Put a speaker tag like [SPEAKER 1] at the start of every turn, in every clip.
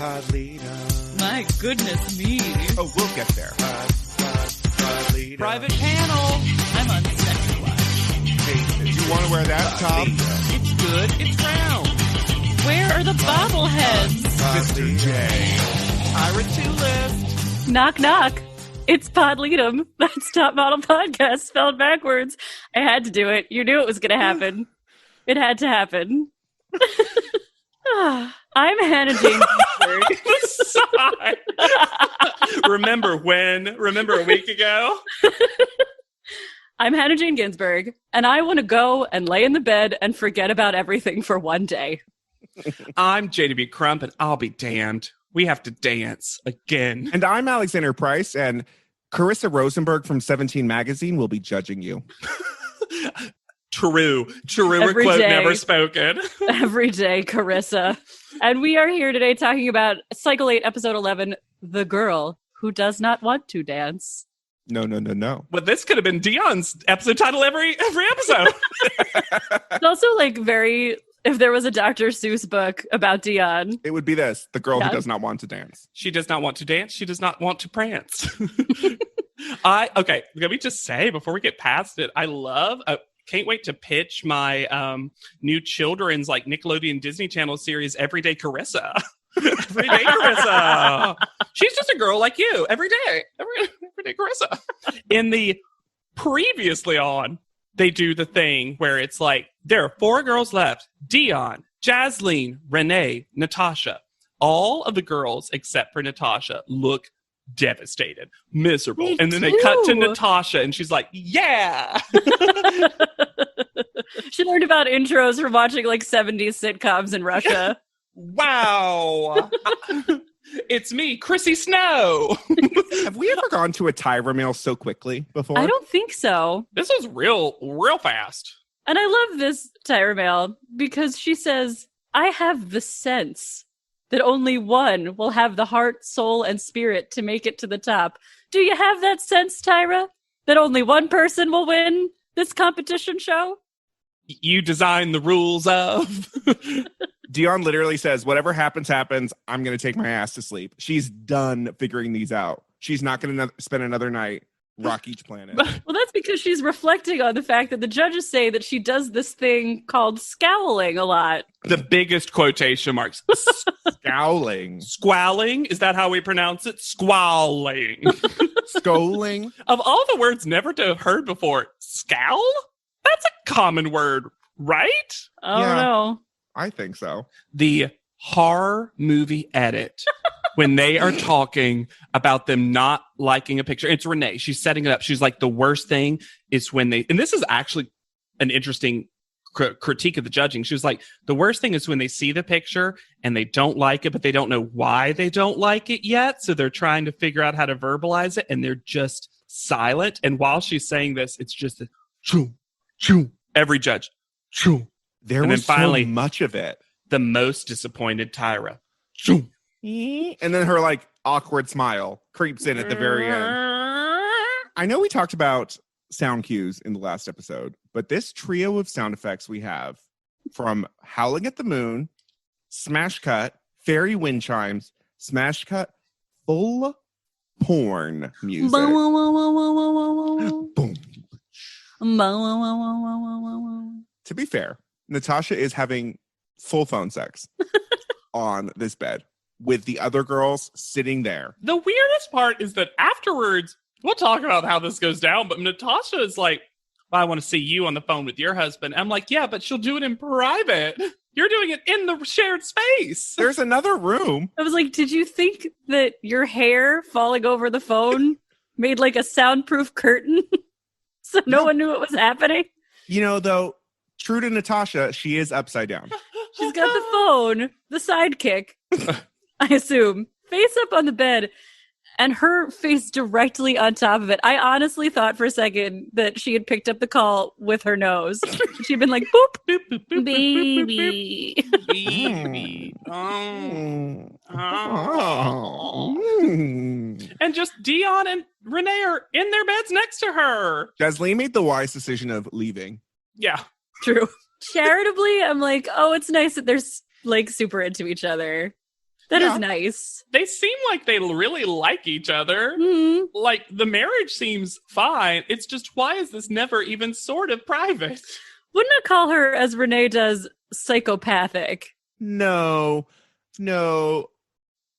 [SPEAKER 1] Pod leader.
[SPEAKER 2] My goodness me.
[SPEAKER 3] Oh, we'll get there.
[SPEAKER 1] Pod leader.
[SPEAKER 2] Private panel. I'm on second watch.
[SPEAKER 3] Hey, do you want to wear that top?
[SPEAKER 2] It's good. It's round. Where are the bobbleheads?
[SPEAKER 3] Mr. J.
[SPEAKER 2] Ira 2 list.
[SPEAKER 4] Knock, knock. It's Pod Lead'em. That's Top Model Podcast spelled backwards. I had to do it. You knew it was going to happen. It had to happen. I'm Hannah Jane Ginsburg.
[SPEAKER 2] Remember a week ago?
[SPEAKER 4] I'm Hannah Jane Ginsburg, and I want to go and lay in the bed and forget about everything for one day.
[SPEAKER 2] I'm JDB Crump, and I'll be damned. We have to dance again.
[SPEAKER 3] And I'm Alexander Price, and Carissa Rosenberg from 17 Magazine will be judging you.
[SPEAKER 2] True.
[SPEAKER 4] Every
[SPEAKER 2] Quote
[SPEAKER 4] day.
[SPEAKER 2] Never spoken.
[SPEAKER 4] Every day, Carissa. And we are here today talking about Cycle 8, Episode 11, The Girl Who Does Not Want to Dance.
[SPEAKER 3] No.
[SPEAKER 2] But this could have been Dion's episode title every episode.
[SPEAKER 4] It's also like very... If there was a Dr. Seuss book about Dion.
[SPEAKER 3] It would be this, the girl
[SPEAKER 4] Yeah.
[SPEAKER 3] who does not want to dance.
[SPEAKER 2] She does not want to dance. She does not want to prance. Let me just say before we get past it, can't wait to pitch my new children's like Nickelodeon Disney Channel series, Everyday Carissa. Everyday Carissa. She's just a girl like you every day. Everyday Carissa. In the previously on, they do the thing where it's like, there are 4 girls left. Dion, Jasleen, Renee, Natasha. All of the girls, except for Natasha, look devastated, miserable.
[SPEAKER 4] They
[SPEAKER 2] and then
[SPEAKER 4] do.
[SPEAKER 2] they cut to Natasha, and she's like, yeah!
[SPEAKER 4] She learned about intros from watching like 70s sitcoms in Russia.
[SPEAKER 2] Wow! It's me, Chrissy Snow!
[SPEAKER 3] Have we ever gone to a Tyra mail so quickly before?
[SPEAKER 4] I don't think so.
[SPEAKER 2] This was real fast.
[SPEAKER 4] And I love this Tyra mail because she says, I have the sense that only one will have the heart, soul, and spirit to make it to the top. Do you have that sense, Tyra? That only one person will win this competition show?
[SPEAKER 2] You design the rules of...
[SPEAKER 3] Dion literally says, whatever happens, happens. I'm going to take my ass to sleep. She's done figuring these out. She's not going to spend another night rock each planet.
[SPEAKER 4] Well, that's because she's reflecting on the fact that the judges say that she does this thing called scowling a lot.
[SPEAKER 2] The biggest quotation marks.
[SPEAKER 3] Scowling.
[SPEAKER 2] Squalling? Is that how we pronounce it? Squalling.
[SPEAKER 3] Scoling.
[SPEAKER 2] Of all the words never to have heard before, scowl? That's a common word, right?
[SPEAKER 4] Oh,
[SPEAKER 3] Yeah.
[SPEAKER 4] no.
[SPEAKER 3] I think so.
[SPEAKER 2] The horror movie edit when they are talking about them not liking a picture. It's Renee. She's setting it up. She's like, the worst thing is when they, and this is actually an interesting critique of the judging. She was like, the worst thing is when they see the picture and they don't like it, but they don't know why they don't like it yet. So they're trying to figure out how to verbalize it and they're just silent. And while she's saying this, it's just a choo, choo, every judge, choo.
[SPEAKER 3] There
[SPEAKER 2] And
[SPEAKER 3] was
[SPEAKER 2] then finally-
[SPEAKER 3] so much of it.
[SPEAKER 2] The most disappointed Tyra. Choo.
[SPEAKER 3] And then her like awkward smile creeps in at the very end. I know we talked about sound cues in the last episode, but this trio of sound effects we have from Howling at the Moon, Smash Cut, Fairy Wind Chimes, Smash Cut, full porn music. Boom. To be fair, Natasha is having full phone sex on this bed with the other girls sitting there.
[SPEAKER 2] The weirdest part is that afterwards, we'll talk about how this goes down, but Natasha is like, well, I want to see you on the phone with your husband. I'm like, yeah, but she'll do it in private. You're doing it in the shared space.
[SPEAKER 3] There's another room.
[SPEAKER 4] I was like, did you think that your hair falling over the phone made like a soundproof curtain so no one knew what was happening?
[SPEAKER 3] You know, though, true to Natasha, she is upside down.
[SPEAKER 4] She's got the phone, the sidekick, I assume, face up on the bed, and her face directly on top of it. I honestly thought for a second that she had picked up the call with her nose. She'd been like, boop,
[SPEAKER 2] Boop, boop, boop,
[SPEAKER 4] baby.
[SPEAKER 2] Baby. Oh. And just Dion and Renee are in their beds next to her.
[SPEAKER 3] Jasleen made the wise decision of leaving.
[SPEAKER 2] Yeah.
[SPEAKER 4] True. Charitably, I'm like, oh, it's nice that they're like super into each other. That is
[SPEAKER 3] Yeah.
[SPEAKER 4] nice.
[SPEAKER 2] They seem like they really like each other.
[SPEAKER 4] Mhm.
[SPEAKER 2] Like, the marriage seems fine. It's just, why is this never even sort of private?
[SPEAKER 4] Wouldn't I call her, as Renee does, psychopathic?
[SPEAKER 3] No.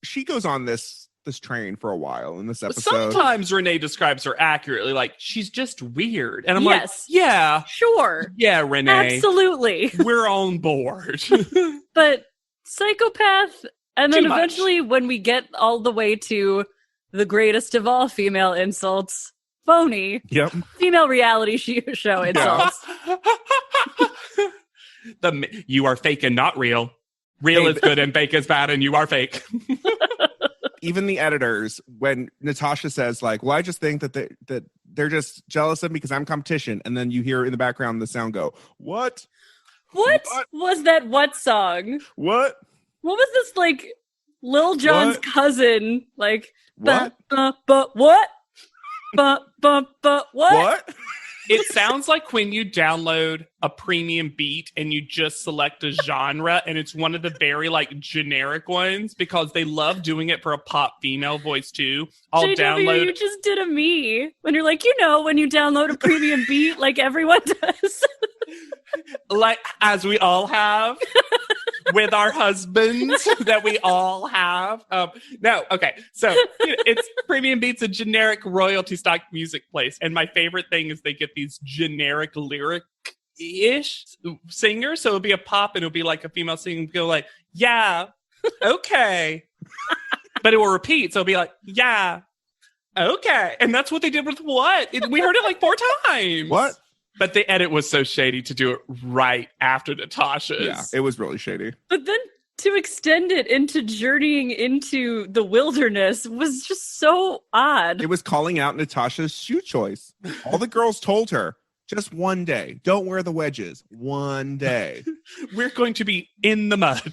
[SPEAKER 3] She goes on this train for a while in this episode.
[SPEAKER 2] Sometimes Renee describes her accurately, like, she's just weird. And I'm
[SPEAKER 4] Yes.
[SPEAKER 2] like,
[SPEAKER 4] Sure.
[SPEAKER 2] yeah, Renee.
[SPEAKER 4] Absolutely.
[SPEAKER 2] We're on board.
[SPEAKER 4] But psychopath, and then
[SPEAKER 2] Too much.
[SPEAKER 4] eventually when we get all the way to the greatest of all female insults, phony,
[SPEAKER 3] Yep.
[SPEAKER 4] female reality show insults.
[SPEAKER 2] You are fake and not real. Real
[SPEAKER 3] Hey,
[SPEAKER 2] is good and fake is bad, and you are fake.
[SPEAKER 3] Even the editors, when Natasha says like, well, I just think that they're just jealous of me because I'm competition, and then you hear in the background the sound go, what
[SPEAKER 4] What was that what song?
[SPEAKER 3] what
[SPEAKER 4] What was this, like, Lil Jon's
[SPEAKER 3] What?
[SPEAKER 4] cousin? Like,
[SPEAKER 3] what
[SPEAKER 4] but what? But what?
[SPEAKER 3] what
[SPEAKER 2] It sounds like when you download a premium beat and you just select a genre, and it's one of the very like generic ones because they love doing it for a pop female voice too. I'll
[SPEAKER 4] JW,
[SPEAKER 2] download.
[SPEAKER 4] you just did a me when you're like, when you download a premium beat like everyone does.
[SPEAKER 2] Like, as we all have with our husbands that we all have. No, okay. So it's Premium Beats, a generic royalty stock music place. And my favorite thing is they get these generic lyric-ish singers. So it'll be a pop and it'll be like a female singing, go like, yeah, okay. But it will repeat. So it'll be like, yeah, okay. And that's what they did with what? We heard it like 4 times.
[SPEAKER 3] what
[SPEAKER 2] But the edit was so shady to do it right after Natasha's.
[SPEAKER 3] yeah, it was really shady.
[SPEAKER 4] But then to extend it into journeying into the wilderness was just so odd.
[SPEAKER 3] It was calling out Natasha's shoe choice. All the girls told her, just one day, don't wear the wedges. One day.
[SPEAKER 2] We're going to be in the mud.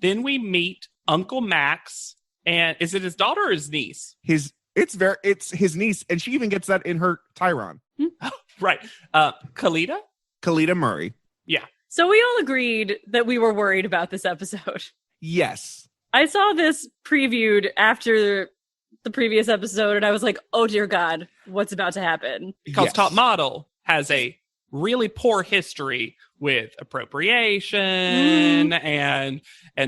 [SPEAKER 2] Then we meet Uncle Max, and is it his daughter or his niece?
[SPEAKER 3] It's his niece, and she even gets that in her Tyron.
[SPEAKER 2] Right. Kalita?
[SPEAKER 3] Kalita Murray.
[SPEAKER 4] So we all agreed that we were worried about this episode.
[SPEAKER 3] Yes.
[SPEAKER 4] I saw this previewed after the previous episode, and I was like, oh dear God, what's about to happen?
[SPEAKER 2] Because
[SPEAKER 3] Yes.
[SPEAKER 2] Top Model has a really poor history with appropriation and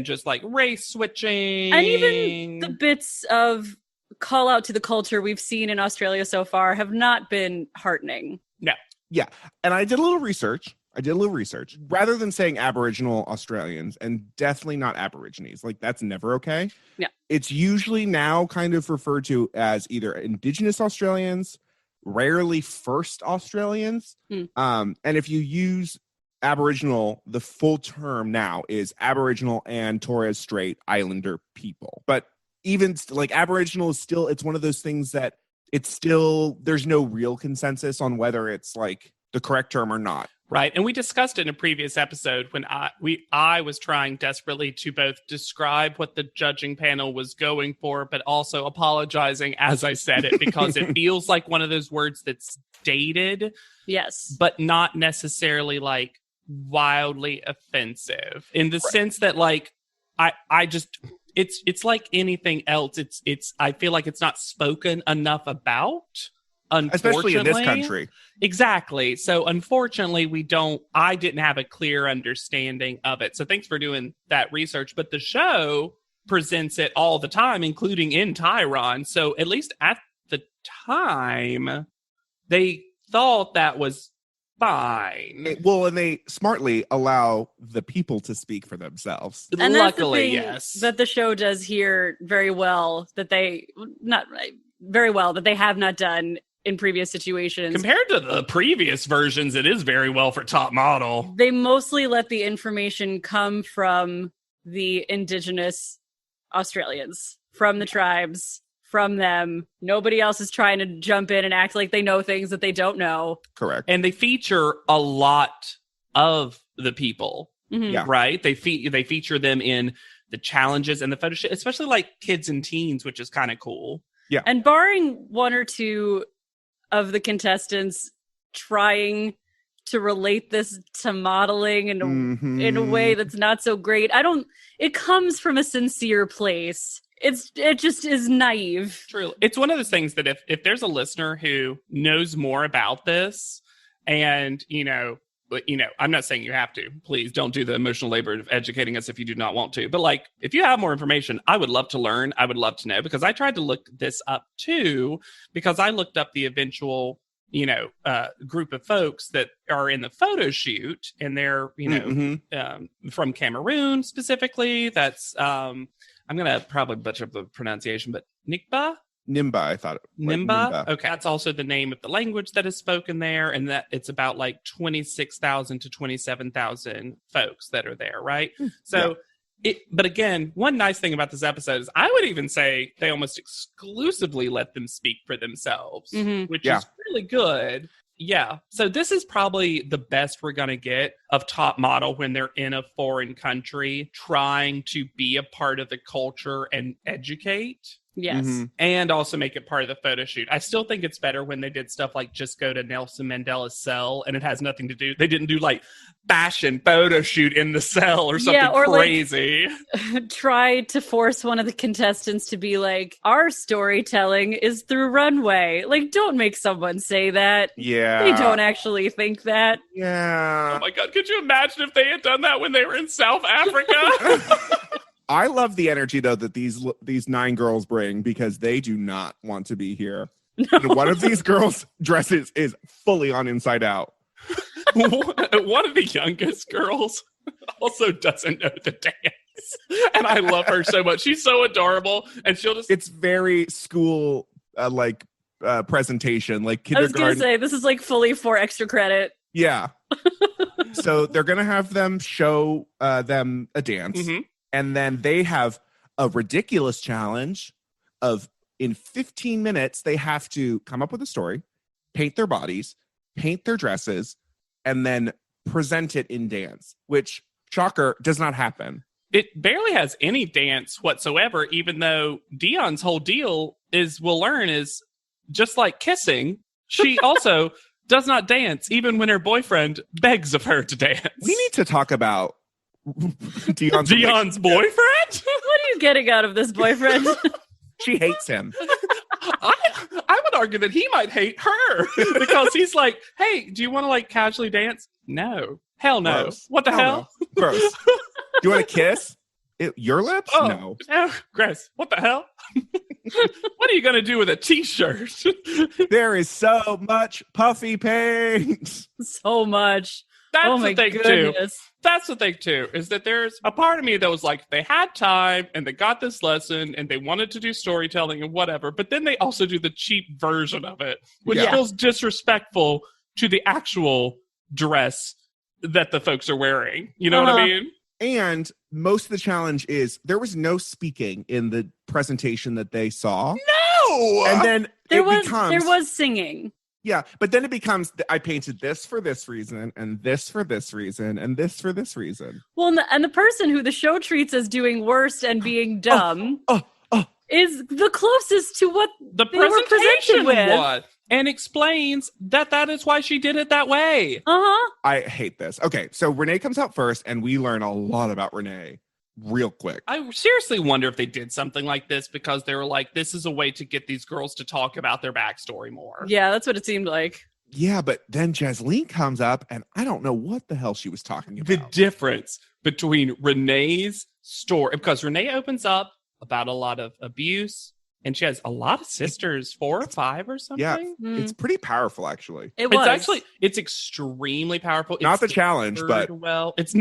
[SPEAKER 2] just like race switching.
[SPEAKER 4] And even the bits of call out to the culture we've seen in Australia so far have not been heartening.
[SPEAKER 3] Yeah. And I did a little research. Rather than saying Aboriginal Australians, and definitely not Aborigines, like that's never okay.
[SPEAKER 4] Yeah.
[SPEAKER 3] It's usually now kind of referred to as either Indigenous Australians, rarely First Australians. And if you use Aboriginal, the full term now is Aboriginal and Torres Strait Islander people. But even like Aboriginal is still, it's one of those things that it's still, there's no real consensus on whether it's like the correct term or not.
[SPEAKER 2] Right. And we discussed it in a previous episode when I was trying desperately to both describe what the judging panel was going for, but also apologizing as I said it, because it feels like one of those words that's dated,
[SPEAKER 4] Yes.
[SPEAKER 2] but not necessarily like wildly offensive in the sense that like, I just, it's like anything else. It's, I feel like it's not spoken enough about.
[SPEAKER 3] Especially in this country.
[SPEAKER 2] Exactly. So unfortunately, I didn't have a clear understanding of it. So thanks for doing that research. But the show presents it all the time, including in Tyron. So at least at the time, they thought that was fine.
[SPEAKER 3] Well, and they smartly allow the people to speak for themselves.
[SPEAKER 4] And that's the
[SPEAKER 2] Luckily,
[SPEAKER 4] thing
[SPEAKER 2] yes.
[SPEAKER 4] that the show does here very well, that they have not done in previous situations.
[SPEAKER 2] Compared to the previous versions, it is very well for Top Model.
[SPEAKER 4] They mostly let the information come from the Indigenous Australians, from the tribes, from them. Nobody else is trying to jump in and act like they know things that they don't know.
[SPEAKER 3] Correct.
[SPEAKER 2] And they feature a lot of the people,
[SPEAKER 4] Mhm.
[SPEAKER 3] Yeah.
[SPEAKER 2] right? They feature them in the challenges and the photo shoot, especially like kids and teens, which is kind of cool.
[SPEAKER 4] And barring one or two of the contestants trying to relate this to modeling in a way
[SPEAKER 3] Mhm.
[SPEAKER 4] that's not so great. It comes from a sincere place. It just is naive.
[SPEAKER 2] True. It's one of those things that if there's a listener who knows more about this and, I'm not saying you have to. Please don't do the emotional labor of educating us if you do not want to. But like, if you have more information, I would love to learn. I would love to know, because I tried to look this up too, because I looked up the eventual, group of folks that are in the photo shoot, and they're, from Cameroon specifically. That's, I'm going to probably butcher up the pronunciation, but Nikba?
[SPEAKER 3] Nimba, I thought.
[SPEAKER 2] Nimba? Okay. That's also the name of the language that is spoken there. And that it's about like 26,000 to 27,000 folks that are there, right? So, but again, one nice thing about this episode is I would even say they almost exclusively let them speak for themselves, which is really good. Yeah. So this is probably the best we're going to get of Top Model when they're in a foreign country trying to be a part of the culture and educate.
[SPEAKER 4] Yes.
[SPEAKER 2] And also make it part of the photo shoot. I still think it's better when they did stuff like just go to Nelson Mandela's cell and it has nothing to do. They didn't do like fashion photo shoot in the cell or something crazy.
[SPEAKER 4] Like, try to force one of the contestants to be like, our storytelling is through runway. Like, don't make someone say that.
[SPEAKER 3] Yeah.
[SPEAKER 4] They don't actually think that.
[SPEAKER 3] Yeah.
[SPEAKER 2] Oh my God. Could you imagine if they had done that when they were in South Africa?
[SPEAKER 3] I love the energy though that these 9 girls bring, because they do not want to be here.
[SPEAKER 4] No.
[SPEAKER 3] And one of these girls' dresses is fully on inside out.
[SPEAKER 2] One of the youngest girls also doesn't know the dance. And I love her so much. She's so adorable. And she'll just...
[SPEAKER 3] It's very school presentation, like kindergarten.
[SPEAKER 4] I was going to say, this is like fully for extra credit.
[SPEAKER 3] Yeah. So they're going to have them show them a dance. And then they have a ridiculous challenge of, in 15 minutes, they have to come up with a story, paint their bodies, paint their dresses, and then present it in dance, which, shocker, does not happen.
[SPEAKER 2] It barely has any dance whatsoever, even though Dion's whole deal is, we'll learn, is just like kissing. She also does not dance, even when her boyfriend begs of her to dance.
[SPEAKER 3] We need to talk about
[SPEAKER 2] Dion's boyfriend?
[SPEAKER 4] What are you getting out of this boyfriend?
[SPEAKER 3] She hates him.
[SPEAKER 2] I would argue that he might hate her because he's like, hey, do you want to like casually dance? No. Hell no.
[SPEAKER 3] Gross.
[SPEAKER 2] What the hell?
[SPEAKER 3] No. Gross. Do you want to kiss? Your lips?
[SPEAKER 2] Oh,
[SPEAKER 3] no.
[SPEAKER 2] Oh, gross. What the hell? What are you going to do with a t-shirt?
[SPEAKER 3] There is so much puffy paint.
[SPEAKER 4] So much.
[SPEAKER 2] That's
[SPEAKER 4] oh my
[SPEAKER 2] the thing
[SPEAKER 4] goodness.
[SPEAKER 2] too. That's the thing too, is that there's a part of me that was like, they had time and they got this lesson and they wanted to do storytelling and whatever, but then they also do the cheap version of it, which feels disrespectful to the actual dress that the folks are wearing. You know what I mean?
[SPEAKER 3] And most of the challenge is there was no speaking in the presentation that they saw.
[SPEAKER 2] No!
[SPEAKER 3] And then
[SPEAKER 4] There
[SPEAKER 3] becomes
[SPEAKER 4] was singing.
[SPEAKER 3] Yeah, but then it becomes, I painted this for this reason, and this for this reason, and this for this reason.
[SPEAKER 4] Well, and the person who the show treats as doing worse and being dumb is the closest to what
[SPEAKER 2] the
[SPEAKER 4] they were presented with.
[SPEAKER 2] Was, and explains that is why she did it that way.
[SPEAKER 3] I hate this. Okay, so Renee comes out first, and we learn a lot about Renee real quick.
[SPEAKER 2] I seriously wonder if they did something like this because they were like, this is a way to get these girls to talk about their backstory more.
[SPEAKER 4] Yeah, that's what it seemed like.
[SPEAKER 3] Yeah, but then Jasleen comes up, and I don't know what the hell she was talking about.
[SPEAKER 2] The difference between Renee's story, because Renee opens up about a lot of abuse, and she has a lot of sisters, 4 or 5 or something.
[SPEAKER 3] Yeah, it's pretty powerful, actually.
[SPEAKER 2] It's extremely powerful.
[SPEAKER 3] Not the challenge, but
[SPEAKER 2] it's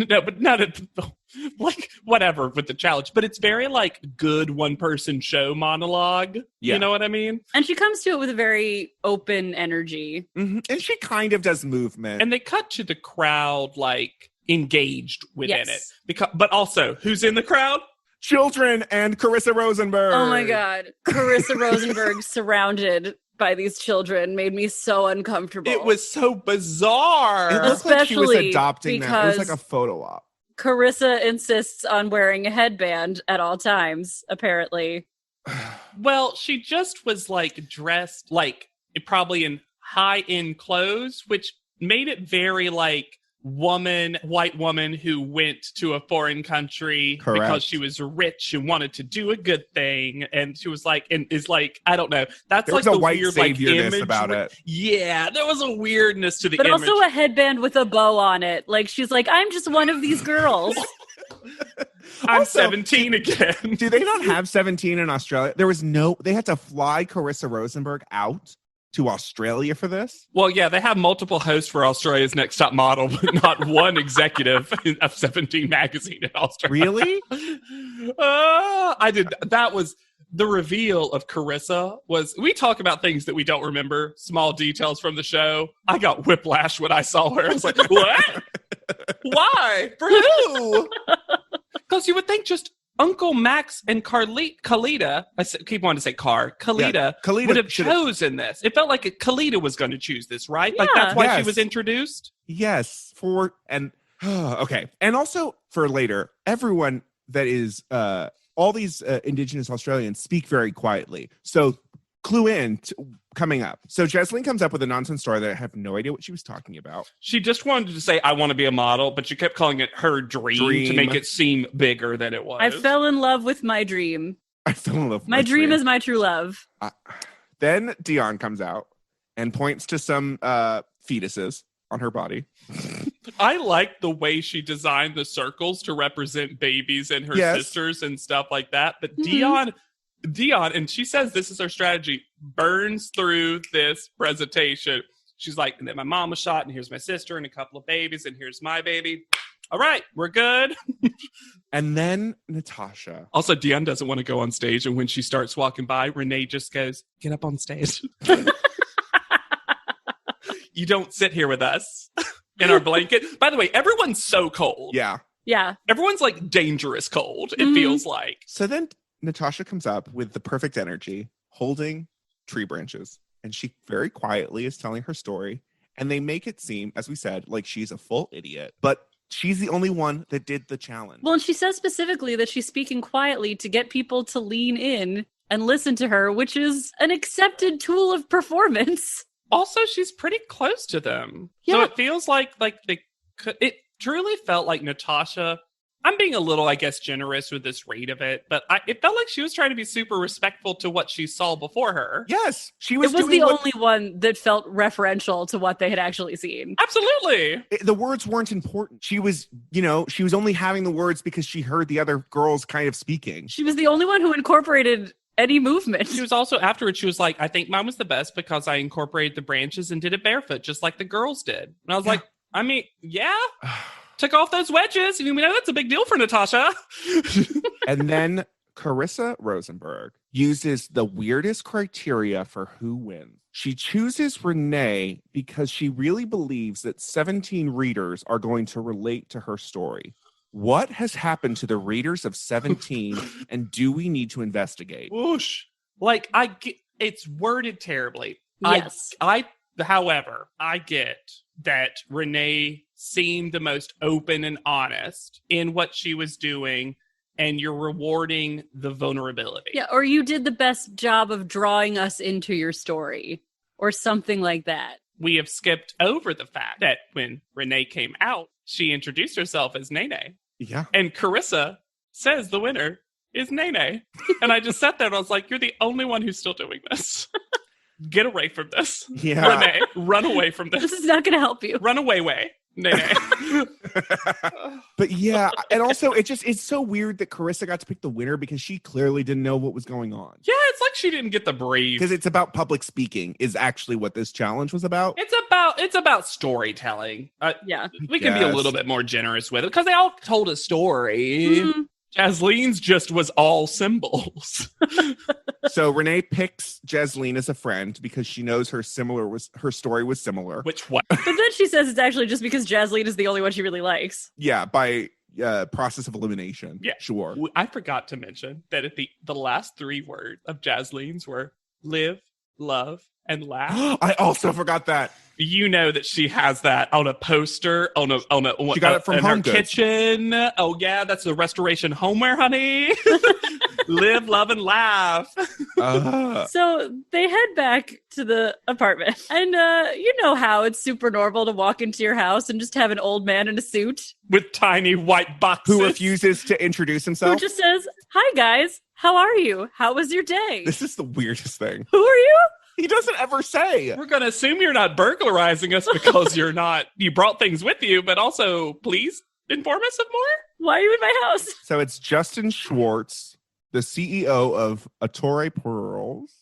[SPEAKER 2] like whatever with the challenge, but it's very like good one-person show monologue.
[SPEAKER 3] Yeah.
[SPEAKER 2] You know what I mean?
[SPEAKER 4] And she comes to it with a very open energy.
[SPEAKER 3] And she kind of does movement.
[SPEAKER 2] And they cut to the crowd like engaged within it. But also, who's in the crowd?
[SPEAKER 3] Children and Carissa Rosenberg.
[SPEAKER 4] Oh my God. Carissa Rosenberg surrounded by these children made me so uncomfortable.
[SPEAKER 2] It was so bizarre.
[SPEAKER 3] It looked like she was adopting them. It was like a photo op.
[SPEAKER 4] Carissa insists on wearing a headband at all times, apparently.
[SPEAKER 2] Well, she just was like dressed like probably in high-end clothes, which made it very like white woman who went to a foreign country
[SPEAKER 3] Correct.
[SPEAKER 2] because she was rich and wanted to do a good thing, and she was like, and is like, I don't know, that's
[SPEAKER 3] There
[SPEAKER 2] like
[SPEAKER 3] was a
[SPEAKER 2] the
[SPEAKER 3] white
[SPEAKER 2] weird like
[SPEAKER 3] saviorness
[SPEAKER 2] image
[SPEAKER 3] about it.
[SPEAKER 2] Yeah, there was a weirdness to the
[SPEAKER 4] But
[SPEAKER 2] image.
[SPEAKER 4] also a headband with a bow on it. Like, she's like, I'm just one of these girls.
[SPEAKER 2] I'm
[SPEAKER 3] Also,
[SPEAKER 2] 17 again.
[SPEAKER 3] Do they not have 17 in Australia? They had to fly Carissa Rosenberg out to Australia for this?
[SPEAKER 2] Well, yeah, they have multiple hosts for Australia's Next Top Model, but not one executive of 17 magazine in Australia.
[SPEAKER 3] Really?
[SPEAKER 2] That was the reveal of Carissa. We talk about things that we don't remember, small details from the show. I got whiplash when I saw her. I was like, what? Why? For who? Because you would think just Uncle Max and Khalida, keep wanting to say Khalida would have chosen this. It felt like Khalida was going to choose this, right? Like that's why she was introduced?
[SPEAKER 3] Yes. Okay. And also for later, everyone that is, all these Indigenous Australians speak very quietly. So clue in coming up. So Jesslyn comes up with a nonsense story that I have no idea what she was talking about.
[SPEAKER 2] She just wanted to say, I want to be a model, but she kept calling it her dream. To make it seem bigger than it was.
[SPEAKER 4] I fell in love with my dream.
[SPEAKER 3] I fell in love with
[SPEAKER 4] my dream is my true love.
[SPEAKER 3] Then Dion comes out and points to some fetuses on her body.
[SPEAKER 2] I like the way she designed the circles to represent babies and her sisters and stuff like that. But Dion, and she says this is her strategy, burns through this presentation. She's like, and then my mom was shot, and here's my sister and a couple of babies, and here's my baby. All right, we're good.
[SPEAKER 3] And then Natasha.
[SPEAKER 2] Also, Dion doesn't want to go on stage, and when she starts walking by, Renee just goes, get up on stage. You don't sit here with us in our blanket. By the way, everyone's so cold.
[SPEAKER 3] Yeah.
[SPEAKER 4] Yeah.
[SPEAKER 2] Everyone's like dangerous cold, it feels like.
[SPEAKER 3] So then Natasha comes up with the perfect energy, holding tree branches. And she very quietly is telling her story. And they make it seem, as we said, like she's a full idiot. But she's the only one that did the challenge.
[SPEAKER 4] Well, and she says specifically that she's speaking quietly to get people to lean in and listen to her, which is an accepted tool of performance.
[SPEAKER 2] Also, she's pretty close to them.
[SPEAKER 4] Yeah.
[SPEAKER 2] So it feels like it truly felt like Natasha, I'm being a little, I guess, generous with this read of it, but it felt like she was trying to be super respectful to what she saw before her.
[SPEAKER 3] Yes, she was.
[SPEAKER 4] It was the only one that felt referential to what they had actually seen.
[SPEAKER 2] Absolutely.
[SPEAKER 3] The words weren't important. She was only having the words because she heard the other girls kind of speaking.
[SPEAKER 4] She was the only one who incorporated any movement.
[SPEAKER 2] She was also, afterwards, she was like, I think mine was the best because I incorporated the branches and did it barefoot, just like the girls did. And I was like, I mean, yeah. Took off those wedges. You know, that's a big deal for Natasha.
[SPEAKER 3] And then Carissa Rosenberg uses the weirdest criteria for who wins. She chooses Renee because she really believes that 17 readers are going to relate to her story. What has happened to the readers of 17, and do we need to investigate?
[SPEAKER 2] Whoosh. Like, it's worded terribly.
[SPEAKER 4] Yes.
[SPEAKER 2] However, I get that Renee seemed the most open and honest in what she was doing, and you're rewarding the vulnerability.
[SPEAKER 4] Yeah, or you did the best job of drawing us into your story, or something like that.
[SPEAKER 2] We have skipped over the fact that when Renee came out, she introduced herself as Nene.
[SPEAKER 3] Yeah.
[SPEAKER 2] And Carissa says the winner is Nene. And I just sat there and I was like, you're the only one who's still doing this. Get away from this.
[SPEAKER 3] Yeah.
[SPEAKER 2] Renee, run away from this.
[SPEAKER 4] This is not going to help you.
[SPEAKER 2] Run away, Nene.
[SPEAKER 3] But yeah, and also it's so weird that Carissa got to pick the winner because she clearly didn't know what was going on.
[SPEAKER 2] Yeah, it's like she didn't get the brief.
[SPEAKER 3] Because it's about public speaking is actually what this challenge was about.
[SPEAKER 2] It's about storytelling.
[SPEAKER 4] Yeah.
[SPEAKER 2] We can be a little bit more generous with it because they all told a story.
[SPEAKER 4] Mm-hmm.
[SPEAKER 2] Jasleen's just was all symbols.
[SPEAKER 3] So Renee picks Jasleen as a friend because she knows her story was similar.
[SPEAKER 2] Which what?
[SPEAKER 4] But then she says it's actually just because Jasleen is the only one she really likes.
[SPEAKER 3] Yeah, by process of elimination.
[SPEAKER 2] Yeah.
[SPEAKER 3] Sure.
[SPEAKER 2] I forgot to mention that at the last three words of Jasleen's were live, love, and laugh.
[SPEAKER 3] I also forgot that.
[SPEAKER 2] You know that she has that on a poster
[SPEAKER 3] She got it from
[SPEAKER 2] in
[SPEAKER 3] Home
[SPEAKER 2] her
[SPEAKER 3] Goods.
[SPEAKER 2] kitchen. Oh yeah, that's the Restoration Homeware, honey. Live, love, and laugh.
[SPEAKER 4] So they head back to the apartment. And you know how it's super normal to walk into your house and just have an old man in a suit
[SPEAKER 2] With tiny white boxes.
[SPEAKER 3] Who refuses to introduce
[SPEAKER 4] who
[SPEAKER 3] himself?
[SPEAKER 4] just says, "Hi guys, how are you? How was your day?
[SPEAKER 3] This is the weirdest thing.
[SPEAKER 4] Who are you?"
[SPEAKER 3] He doesn't ever say.
[SPEAKER 2] We're going to assume you're not burglarizing us because you brought things with you, but also please inform us of more.
[SPEAKER 4] Why are you in my house?
[SPEAKER 3] So it's Justin Schwartz, the CEO of Attore Pearls.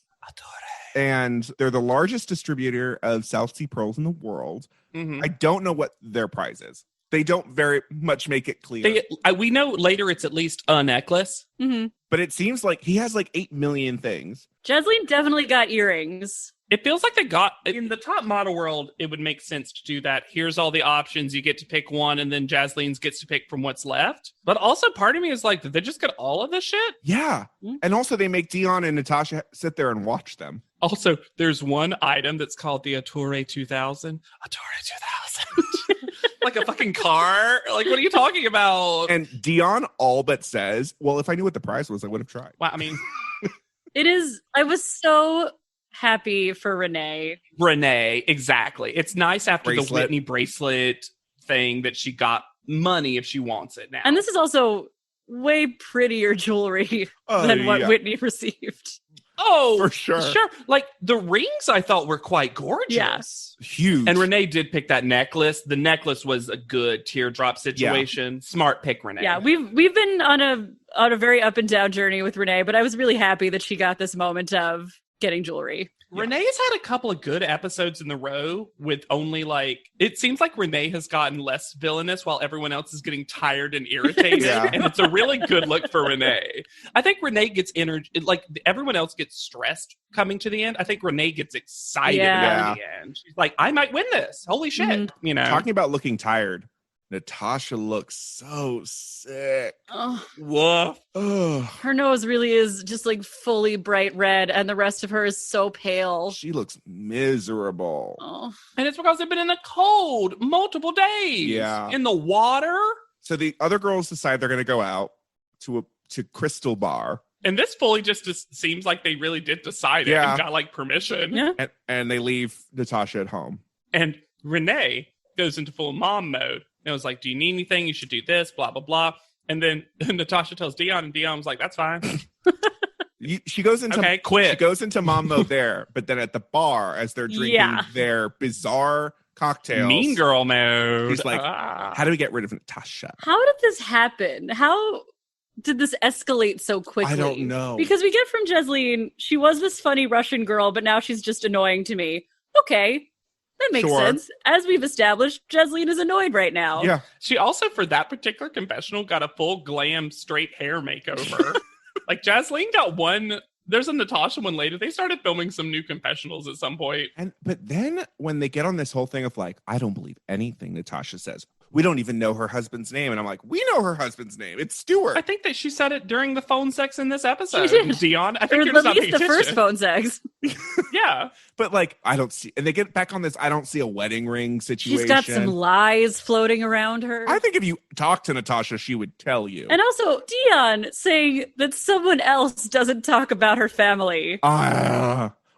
[SPEAKER 3] And they're the largest distributor of South Sea pearls in the world.
[SPEAKER 2] Mm-hmm.
[SPEAKER 3] I don't know what their price is. They don't very much make it clear.
[SPEAKER 2] We know later it's at least a necklace.
[SPEAKER 4] Mm-hmm.
[SPEAKER 3] But it seems like he has like 8 million things.
[SPEAKER 4] Jasleen definitely got earrings.
[SPEAKER 2] It feels like they got, in the top model world, it would make sense to do that. Here's all the options. You get to pick one, and then Jasleen's gets to pick from what's left. But also part of me is like, did they just get all of this shit?
[SPEAKER 3] Yeah.
[SPEAKER 4] Mm.
[SPEAKER 3] And also they make Dion and Natasha sit there and watch them.
[SPEAKER 2] Also, there's one item that's called the Attore 2000. Attore 2000. Like a fucking car? Like, what are you talking about?
[SPEAKER 3] And Dion all but says, well, if I knew what the price was, I would have tried.
[SPEAKER 2] Wow, I mean,
[SPEAKER 4] I was so happy for Renee.
[SPEAKER 2] Renee, exactly. It's nice after the
[SPEAKER 3] Bracelet.
[SPEAKER 2] Whitney bracelet thing that she got money if she wants it now.
[SPEAKER 4] And this is also way prettier jewelry than what
[SPEAKER 3] yeah.
[SPEAKER 4] Whitney received.
[SPEAKER 2] Oh,
[SPEAKER 3] For sure.
[SPEAKER 2] Sure. Like the rings I thought were quite gorgeous.
[SPEAKER 4] Yes.
[SPEAKER 3] Huge.
[SPEAKER 2] And Renee did pick that necklace. The necklace was a good teardrop situation. Smart pick, Renee.
[SPEAKER 4] Yeah, we've been on a very up and down journey with Renee, but I was really happy that she got this moment of getting jewelry.
[SPEAKER 2] Renee has had a couple of good episodes in the row with only it seems like Renee has gotten less villainous while everyone else is getting tired and irritated.
[SPEAKER 3] Yeah.
[SPEAKER 2] And it's a really good look for Renee. I think Renee gets energy, like everyone else gets stressed coming to the end. I think Renee gets excited
[SPEAKER 3] Yeah.
[SPEAKER 2] at the end. She's like, I might win this. Holy shit.
[SPEAKER 4] Mhm.
[SPEAKER 2] You know,
[SPEAKER 3] Talking about looking tired, Natasha looks so sick.
[SPEAKER 4] Oh,
[SPEAKER 2] woof.
[SPEAKER 3] Ugh.
[SPEAKER 4] her nose really is just like fully bright red, and the rest of her is so pale.
[SPEAKER 3] She looks miserable.
[SPEAKER 4] Oh,
[SPEAKER 2] And it's because they've been in the cold multiple days.
[SPEAKER 3] Yeah.
[SPEAKER 2] In the water.
[SPEAKER 3] So the other girls decide they're going to go out to Crystal Bar,
[SPEAKER 2] And this fully just seems like they really did decide it
[SPEAKER 3] Yeah.
[SPEAKER 2] and got permission.
[SPEAKER 4] yeah.
[SPEAKER 3] and they leave Natasha at home.
[SPEAKER 2] And Renee goes into full mom mode. And it was like, do you need anything? You should do this, blah, blah, blah. And then Natasha tells Dion, and Dion was like, that's fine.
[SPEAKER 3] She goes into
[SPEAKER 2] Okay, quit.
[SPEAKER 3] She goes into mom mode there, but then at the bar as they're drinking
[SPEAKER 4] Yeah.
[SPEAKER 3] their bizarre cocktails,
[SPEAKER 2] Mean girl mode.
[SPEAKER 3] He's like,
[SPEAKER 2] Ah.
[SPEAKER 3] how do we get rid of Natasha?
[SPEAKER 4] How did this happen? How did this escalate so quickly?
[SPEAKER 3] I don't know.
[SPEAKER 4] Because we get from Jasleen, she was this funny Russian girl, but now she's just annoying to me. Okay, that makes
[SPEAKER 3] Sure.
[SPEAKER 4] sense. As we've established, Jasleen is annoyed right now.
[SPEAKER 3] Yeah,
[SPEAKER 2] She also, for that particular confessional, got a full glam straight hair makeover. Like, Jasleen got one. There's a Natasha one later. They started filming some new confessionals at some point.
[SPEAKER 3] but then when they get on this whole thing of like, I don't believe anything Natasha says. We don't even know her husband's name, and I'm like, we know her husband's name. It's Stuart.
[SPEAKER 2] I think that she said it during the phone sex in this episode.
[SPEAKER 4] She did.
[SPEAKER 2] Dion, I
[SPEAKER 4] Or
[SPEAKER 2] think you're
[SPEAKER 4] at
[SPEAKER 2] just not
[SPEAKER 4] least
[SPEAKER 2] paying
[SPEAKER 4] the first
[SPEAKER 2] attention.
[SPEAKER 4] phone sex.
[SPEAKER 2] Yeah.
[SPEAKER 3] But like, I don't see, and they get back on this. I don't see a wedding ring situation.
[SPEAKER 4] She's got some lies floating around her.
[SPEAKER 3] I think if you talk to Natasha, she would tell you.
[SPEAKER 4] And also, Dion saying that someone else doesn't talk about her family.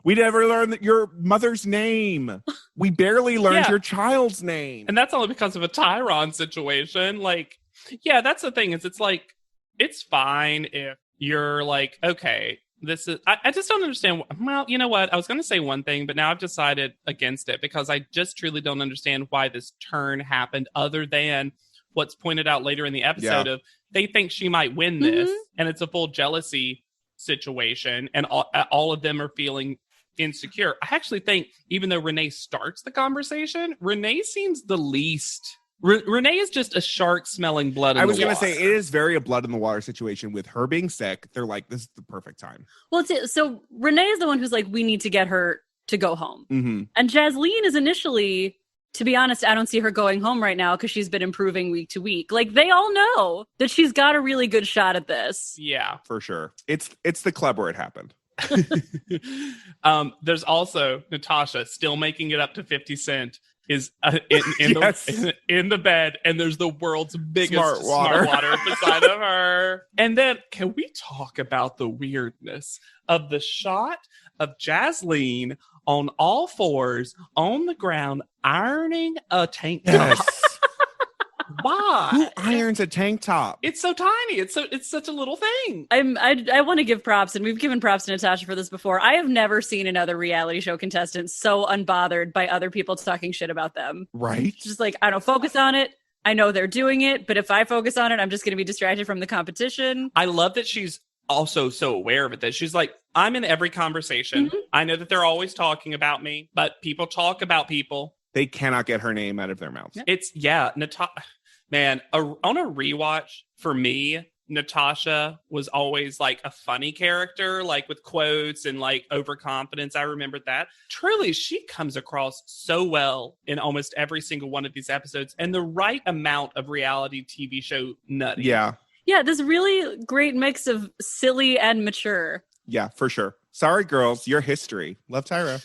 [SPEAKER 3] We never learned your mother's name. We barely learned
[SPEAKER 2] Yeah.
[SPEAKER 3] your child's name.
[SPEAKER 2] And that's only because of a Tyron situation. Like, yeah, that's the thing is it's like, it's fine if you're like, okay, this is, I just don't understand. Well, you know what? I was going to say one thing, but now I've decided against it because I just truly don't understand why this turn happened other than what's pointed out later in the episode of they think she might win this and it's a full jealousy situation and all of them are feeling insecure. I actually think even though Renee starts the conversation, Renee seems the least. Renee is just a shark smelling blood in
[SPEAKER 3] I was
[SPEAKER 2] the
[SPEAKER 3] going to
[SPEAKER 2] water.
[SPEAKER 3] say, it is very a blood in the water situation with her being sick. They're like, this is the perfect time.
[SPEAKER 4] Well, so Renee is the one who's like, we need to get her to go home.
[SPEAKER 3] Mm-hmm.
[SPEAKER 4] And Jasleen is initially, to be honest, I don't see her going home right now because she's been improving week to week. Like, they all know that she's got a really good shot at this.
[SPEAKER 2] Yeah.
[SPEAKER 3] For sure. It's the club where it happened.
[SPEAKER 2] There's also Natasha still making it up to 50 Cent. is
[SPEAKER 3] Yes.
[SPEAKER 2] in the bed, and there's the world's biggest
[SPEAKER 3] Smart water.
[SPEAKER 2] beside of her. And then, can we talk about the weirdness of the shot of Jasleen on all fours on the ground ironing a tank top?
[SPEAKER 3] Yes.
[SPEAKER 2] Why?
[SPEAKER 3] Who irons a tank top?
[SPEAKER 2] It's so tiny. It's such a little thing.
[SPEAKER 4] I want to give props, and we've given props to Natasha for this before. I have never seen another reality show contestant so unbothered by other people talking shit about them.
[SPEAKER 3] Right?
[SPEAKER 4] Just like, I don't focus on it. I know they're doing it, but if I focus on it, I'm just going to be distracted from the competition.
[SPEAKER 2] I love that she's also so aware of it, that she's like, I'm in every conversation.
[SPEAKER 4] Mhm.
[SPEAKER 2] I know that they're always talking about me, but people talk about people.
[SPEAKER 3] They cannot get her name out of their mouths.
[SPEAKER 2] It's, man, on a rewatch, for me, Natasha was always like a funny character, like with quotes and like overconfidence. I remembered that. Truly, she comes across so well in almost every single one of these episodes, and the right amount of reality TV show nutty.
[SPEAKER 3] Yeah.
[SPEAKER 4] Yeah, this really great mix of silly and mature.
[SPEAKER 3] Yeah, for sure. Sorry, girls. Your history. Love Tyra.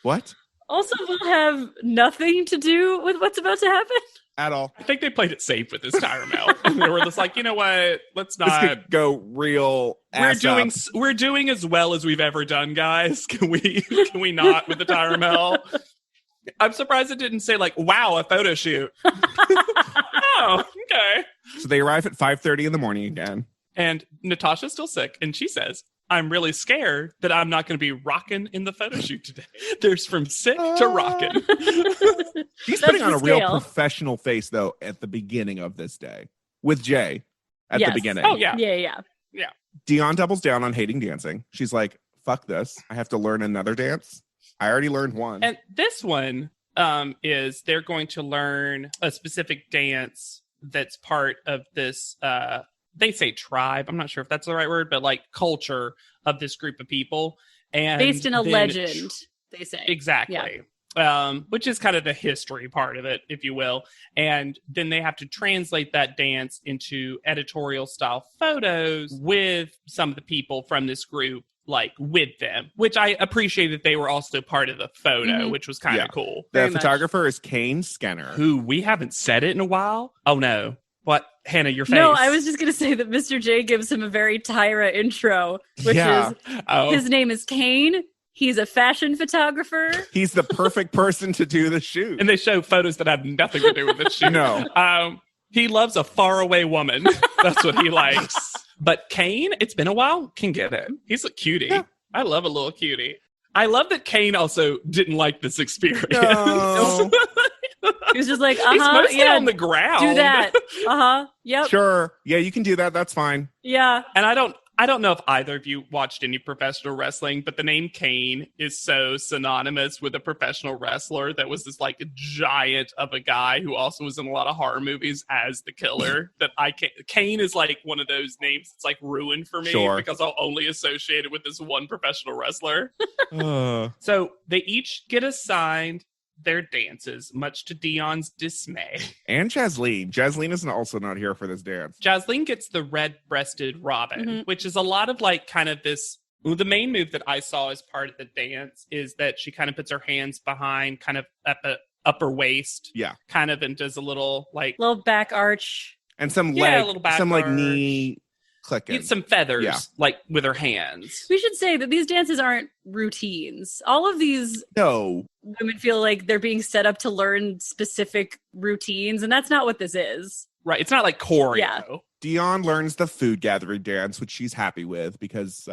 [SPEAKER 3] What?
[SPEAKER 4] Also will have nothing to do with what's about to happen.
[SPEAKER 3] At all.
[SPEAKER 2] I think they played it safe with this Tyra Mel. They were just like, you know what? Let's
[SPEAKER 3] This
[SPEAKER 2] not.
[SPEAKER 3] could go real ass up.
[SPEAKER 2] We're doing as well as we've ever done, guys. Can we not with the Tyra Mel? I'm surprised it didn't say like, wow, a photo shoot. Oh, okay.
[SPEAKER 3] So they arrive at 5:30 in the morning again.
[SPEAKER 2] And Natasha's still sick, and she says, I'm really scared that I'm not going to be rocking in the photo shoot today. There's from sick to rocking.
[SPEAKER 3] She's
[SPEAKER 4] That's
[SPEAKER 3] putting on
[SPEAKER 4] the
[SPEAKER 3] a real
[SPEAKER 4] scale.
[SPEAKER 3] professional face, though, at the beginning of this day with Jay at
[SPEAKER 4] Yes.
[SPEAKER 3] the beginning.
[SPEAKER 2] Oh, yeah.
[SPEAKER 4] Yeah.
[SPEAKER 3] Dion doubles down on hating dancing. She's like, fuck this. I have to learn another dance. I already learned one.
[SPEAKER 2] And this one is they're going to learn a specific dance that's part of this, they say tribe. I'm not sure if that's the right word, but like culture of this group of people. And
[SPEAKER 4] Based in a
[SPEAKER 2] then
[SPEAKER 4] legend, they say.
[SPEAKER 2] Exactly. Which is kind of the history part of it, if you will. And then they have to translate that dance into editorial style photos with some of the people from this group, like with them, which I appreciate that they were also part of the photo, which was kind of cool.
[SPEAKER 3] The
[SPEAKER 2] Very much.
[SPEAKER 3] photographer is Kane Skenner.
[SPEAKER 2] Who we haven't said it in a while. Oh no. What? Hannah, your face.
[SPEAKER 4] No, I was just going to say that Mr. J gives him a very Tyra intro, which is his name is Kane. He's a fashion photographer.
[SPEAKER 3] He's the perfect person to do the shoot.
[SPEAKER 2] And they show photos that have nothing to do with this shoot.
[SPEAKER 3] No.
[SPEAKER 2] He loves a faraway woman. That's what he likes. But Kane, it's been a while, can get it. He's a cutie.
[SPEAKER 3] Yeah.
[SPEAKER 2] I love a little cutie. I love that Kane also didn't like this experience.
[SPEAKER 3] No.
[SPEAKER 4] He was just like,
[SPEAKER 2] He's mostly
[SPEAKER 4] yeah,
[SPEAKER 2] on the ground.
[SPEAKER 4] do that. Yep.
[SPEAKER 3] Sure. Yeah, you can do that. That's fine.
[SPEAKER 4] Yeah.
[SPEAKER 2] And I don't know if either of you watched any professional wrestling, but the name Kane is so synonymous with a professional wrestler that was this like giant of a guy who also was in a lot of horror movies as the killer. That I can't. Kane is like one of those names that's like ruined for me because I'll only associate it with this one professional wrestler. So they each get assigned their dances, much to Dion's dismay.
[SPEAKER 3] And Jasleen. Jasleen is also not here for this dance.
[SPEAKER 2] Jasleen gets the red-breasted robin, which is a lot of like kind of this. Well, the main move that I saw as part of the dance is that she kind of puts her hands behind, kind of at the upper waist, kind of, and does a little like
[SPEAKER 4] little back arch
[SPEAKER 3] and some
[SPEAKER 2] a little back
[SPEAKER 3] some
[SPEAKER 2] arch.
[SPEAKER 3] like knee clicking.
[SPEAKER 2] Get some feathers, like with her hands.
[SPEAKER 4] We should say that these dances aren't routines. All of these women feel like they're being set up to learn specific routines, and that's not what this is.
[SPEAKER 2] Right. It's not like choreo.
[SPEAKER 4] Yeah.
[SPEAKER 3] Dion learns the food gathering dance, which she's happy with because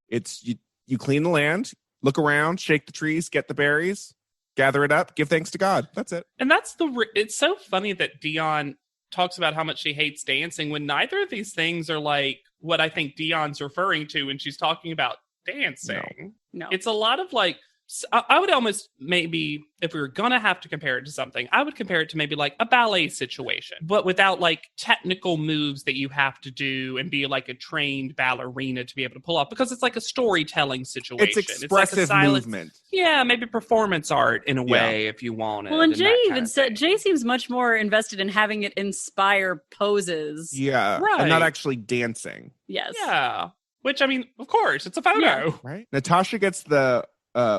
[SPEAKER 3] it's you clean the land, look around, shake the trees, get the berries, gather it up, give thanks to God. That's it.
[SPEAKER 2] And that's it's so funny that Dion talks about how much she hates dancing when neither of these things are like what I think Dion's referring to when she's talking about dancing.
[SPEAKER 4] No.
[SPEAKER 2] It's a lot of like, I would almost maybe, if we were going to have to compare it to something, I would compare it to maybe like a ballet situation, but without like technical moves that you have to do and be like a trained ballerina to be able to pull off, because it's like a storytelling situation.
[SPEAKER 3] It's expressive movement.
[SPEAKER 2] Yeah, maybe performance art in a way if you want it.
[SPEAKER 4] Well, and Jay even said, Jay seems much more invested in having it inspire poses.
[SPEAKER 3] Yeah.
[SPEAKER 2] Right.
[SPEAKER 3] And not actually dancing.
[SPEAKER 4] Yes.
[SPEAKER 2] Yeah. Which, I mean, of course, it's a photo.
[SPEAKER 3] Right. Natasha gets the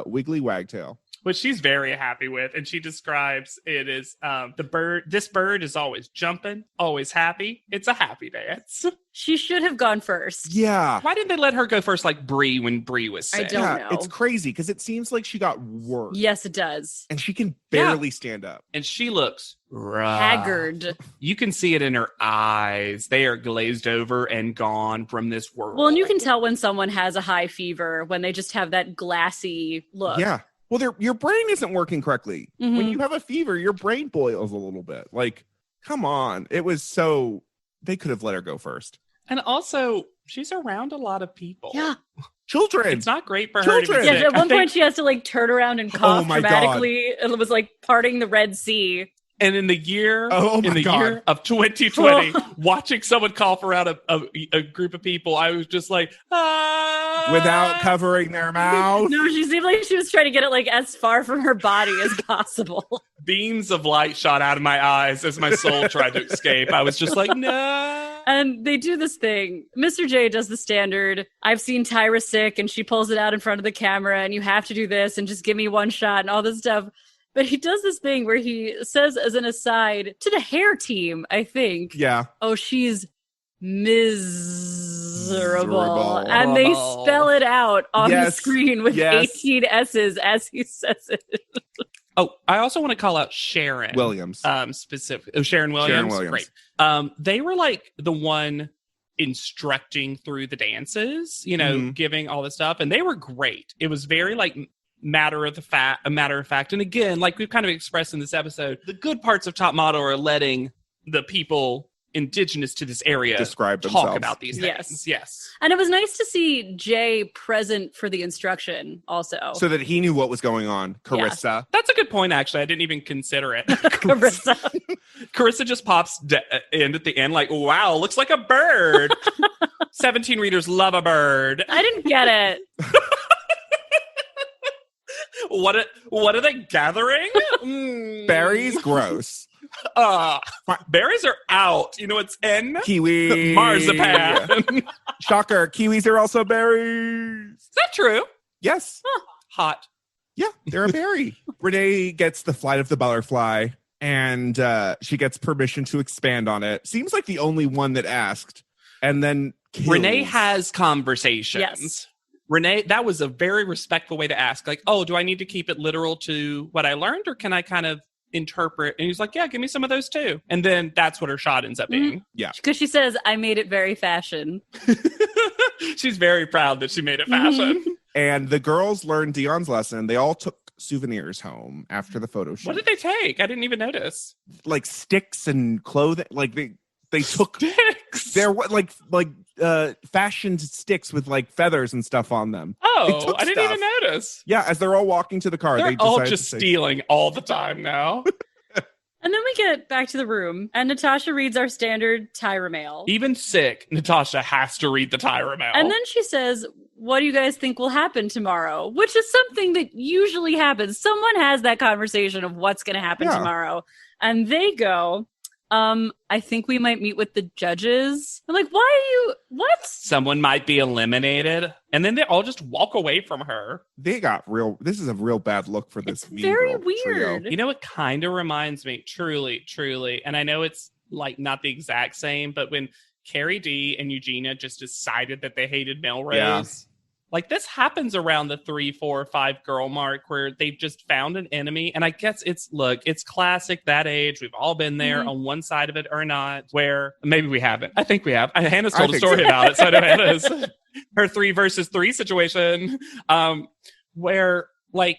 [SPEAKER 3] wiggly wagtail.
[SPEAKER 2] which she's very happy with. And she describes it as the bird. This bird is always jumping, always happy. It's a happy dance.
[SPEAKER 4] She should have gone first.
[SPEAKER 3] Yeah.
[SPEAKER 2] Why didn't they let her go first like Bree when Bree was sick?
[SPEAKER 4] I don't
[SPEAKER 3] Yeah,
[SPEAKER 4] know.
[SPEAKER 3] it's crazy because it seems like she got worse.
[SPEAKER 4] Yes, it does.
[SPEAKER 3] And she can barely stand up.
[SPEAKER 2] And she looks rough.
[SPEAKER 4] Haggard.
[SPEAKER 2] You can see it in her eyes. They are glazed over and gone from this world.
[SPEAKER 4] Well, and you can tell when someone has a high fever when they just have that glassy look.
[SPEAKER 3] Yeah. Well, your brain isn't working correctly.
[SPEAKER 4] Mhm.
[SPEAKER 3] When you have a fever, your brain boils a little bit. Like, come on. It was so, they could have let her go first.
[SPEAKER 2] And also, she's around a lot of people.
[SPEAKER 4] Yeah.
[SPEAKER 3] Children.
[SPEAKER 2] It's not great for her to be
[SPEAKER 3] Children.
[SPEAKER 4] Yeah,
[SPEAKER 2] sick.
[SPEAKER 4] at
[SPEAKER 2] I
[SPEAKER 4] one
[SPEAKER 2] think-
[SPEAKER 4] point she has to like turn around and cough
[SPEAKER 3] my God.
[SPEAKER 4] dramatically. It was like parting the Red Sea.
[SPEAKER 2] And in the year,
[SPEAKER 3] Oh my
[SPEAKER 2] in the
[SPEAKER 3] God.
[SPEAKER 2] year of 2020, watching someone cough around a group of people, I was just like, ah.
[SPEAKER 3] Without covering their mouth.
[SPEAKER 4] No, she seemed like she was trying to get it like as far from her body as possible.
[SPEAKER 2] Beams of light shot out of my eyes as my soul tried to escape. I was just like, no.
[SPEAKER 4] And they do this thing. Mr. J does the standard. I've seen Tyra sick and she pulls it out in front of the camera and you have to do this and just give me one shot and all this stuff. But he does this thing where he says as an aside to the hair team, I think,
[SPEAKER 3] Yeah.
[SPEAKER 4] oh, she's miserable.
[SPEAKER 3] Miserable.
[SPEAKER 4] And they spell it out on the
[SPEAKER 3] Yes.
[SPEAKER 4] screen with
[SPEAKER 3] Yes.
[SPEAKER 4] 18 S's as he says it.
[SPEAKER 2] Oh, I also want to call out Sharon
[SPEAKER 3] Williams.
[SPEAKER 2] specific. Oh, Sharon Williams.
[SPEAKER 3] Sharon Williams.
[SPEAKER 2] Great. They were like the one instructing through the dances,
[SPEAKER 3] Mhm.
[SPEAKER 2] giving all this stuff, and they were great. It was very like a matter of fact. And again, like we've kind of expressed in this episode, the good parts of Top Model are letting the people indigenous to this area
[SPEAKER 3] Describe
[SPEAKER 2] talk
[SPEAKER 3] themselves.
[SPEAKER 2] about these
[SPEAKER 4] Yes.
[SPEAKER 2] things. Yes.
[SPEAKER 4] And it was nice to see Jay present for the instruction also.
[SPEAKER 3] So that he knew what was going on. Carissa.
[SPEAKER 2] That's a good point, actually. I didn't even consider it.
[SPEAKER 4] Carissa.
[SPEAKER 2] Carissa just pops in at the end like, wow, looks like a bird. 17 readers love a bird.
[SPEAKER 4] I didn't get it.
[SPEAKER 2] What are they gathering?
[SPEAKER 3] Berries, gross.
[SPEAKER 2] Berries are out. You know what's in?
[SPEAKER 3] Kiwi.
[SPEAKER 2] Marzipan. Is
[SPEAKER 3] Shocker. Kiwis are also berries.
[SPEAKER 2] that true?
[SPEAKER 3] Yes.
[SPEAKER 2] Hot.
[SPEAKER 3] Yeah, they're a berry. Renee gets the flight of the butterfly and she gets permission to expand on it. Seems like the only one that asked. And then kills.
[SPEAKER 2] Renee has conversations.
[SPEAKER 4] Yes.
[SPEAKER 2] Renee, that was a very respectful way to ask. Like, oh, do I need to keep it literal to what I learned, or can I kind of interpret? And he's like, yeah, give me some of those too. And then that's what her shot ends up being.
[SPEAKER 4] Because she says, I made it very fashion.
[SPEAKER 2] She's very proud that she made it fashion.
[SPEAKER 3] And the girls learned Dion's lesson. They all took souvenirs home after the photo shoot.
[SPEAKER 2] What did they take? I didn't even notice.
[SPEAKER 3] Like sticks and clothing. Like they took
[SPEAKER 2] Sticks.
[SPEAKER 3] they're like fashioned sticks with like feathers and stuff on them. They
[SPEAKER 2] Oh,
[SPEAKER 3] took
[SPEAKER 2] I didn't
[SPEAKER 3] stuff.
[SPEAKER 2] even notice.
[SPEAKER 3] Yeah, as they're all walking to the car,
[SPEAKER 2] They're
[SPEAKER 3] they
[SPEAKER 2] all
[SPEAKER 3] decided
[SPEAKER 2] just
[SPEAKER 3] to say,
[SPEAKER 2] stealing all the time now.
[SPEAKER 4] And then we get back to the room, and Natasha reads our standard Tyra mail.
[SPEAKER 2] Even sick, Natasha has to read the Tyra mail.
[SPEAKER 4] And then she says, what do you guys think will happen tomorrow? Which is something that usually happens. Someone has that conversation of what's going to happen
[SPEAKER 3] Yeah.
[SPEAKER 4] tomorrow. And they go, I think we might meet with the judges. I'm like, why are you, what?
[SPEAKER 2] someone might be eliminated, and then they all just walk away from her.
[SPEAKER 3] they got real. This is a real bad look for this.
[SPEAKER 4] It's
[SPEAKER 3] Mean
[SPEAKER 4] very
[SPEAKER 3] Girl trio.
[SPEAKER 4] weird.
[SPEAKER 2] You know, it kind of reminds me, truly, and I know it's like not the exact same, but when Carrie D and Eugenia just decided that they hated Melrose.
[SPEAKER 3] Yeah.
[SPEAKER 2] Like this happens around the 3, 4, 5 girl mark where they've just found an enemy. And I guess it's classic that age. We've all been there on one side of it or not, where maybe we haven't. I think we have. Hannah's told a
[SPEAKER 3] think
[SPEAKER 2] story
[SPEAKER 3] so.
[SPEAKER 2] about it. So I know Hannah's her 3 versus 3 situation, where like,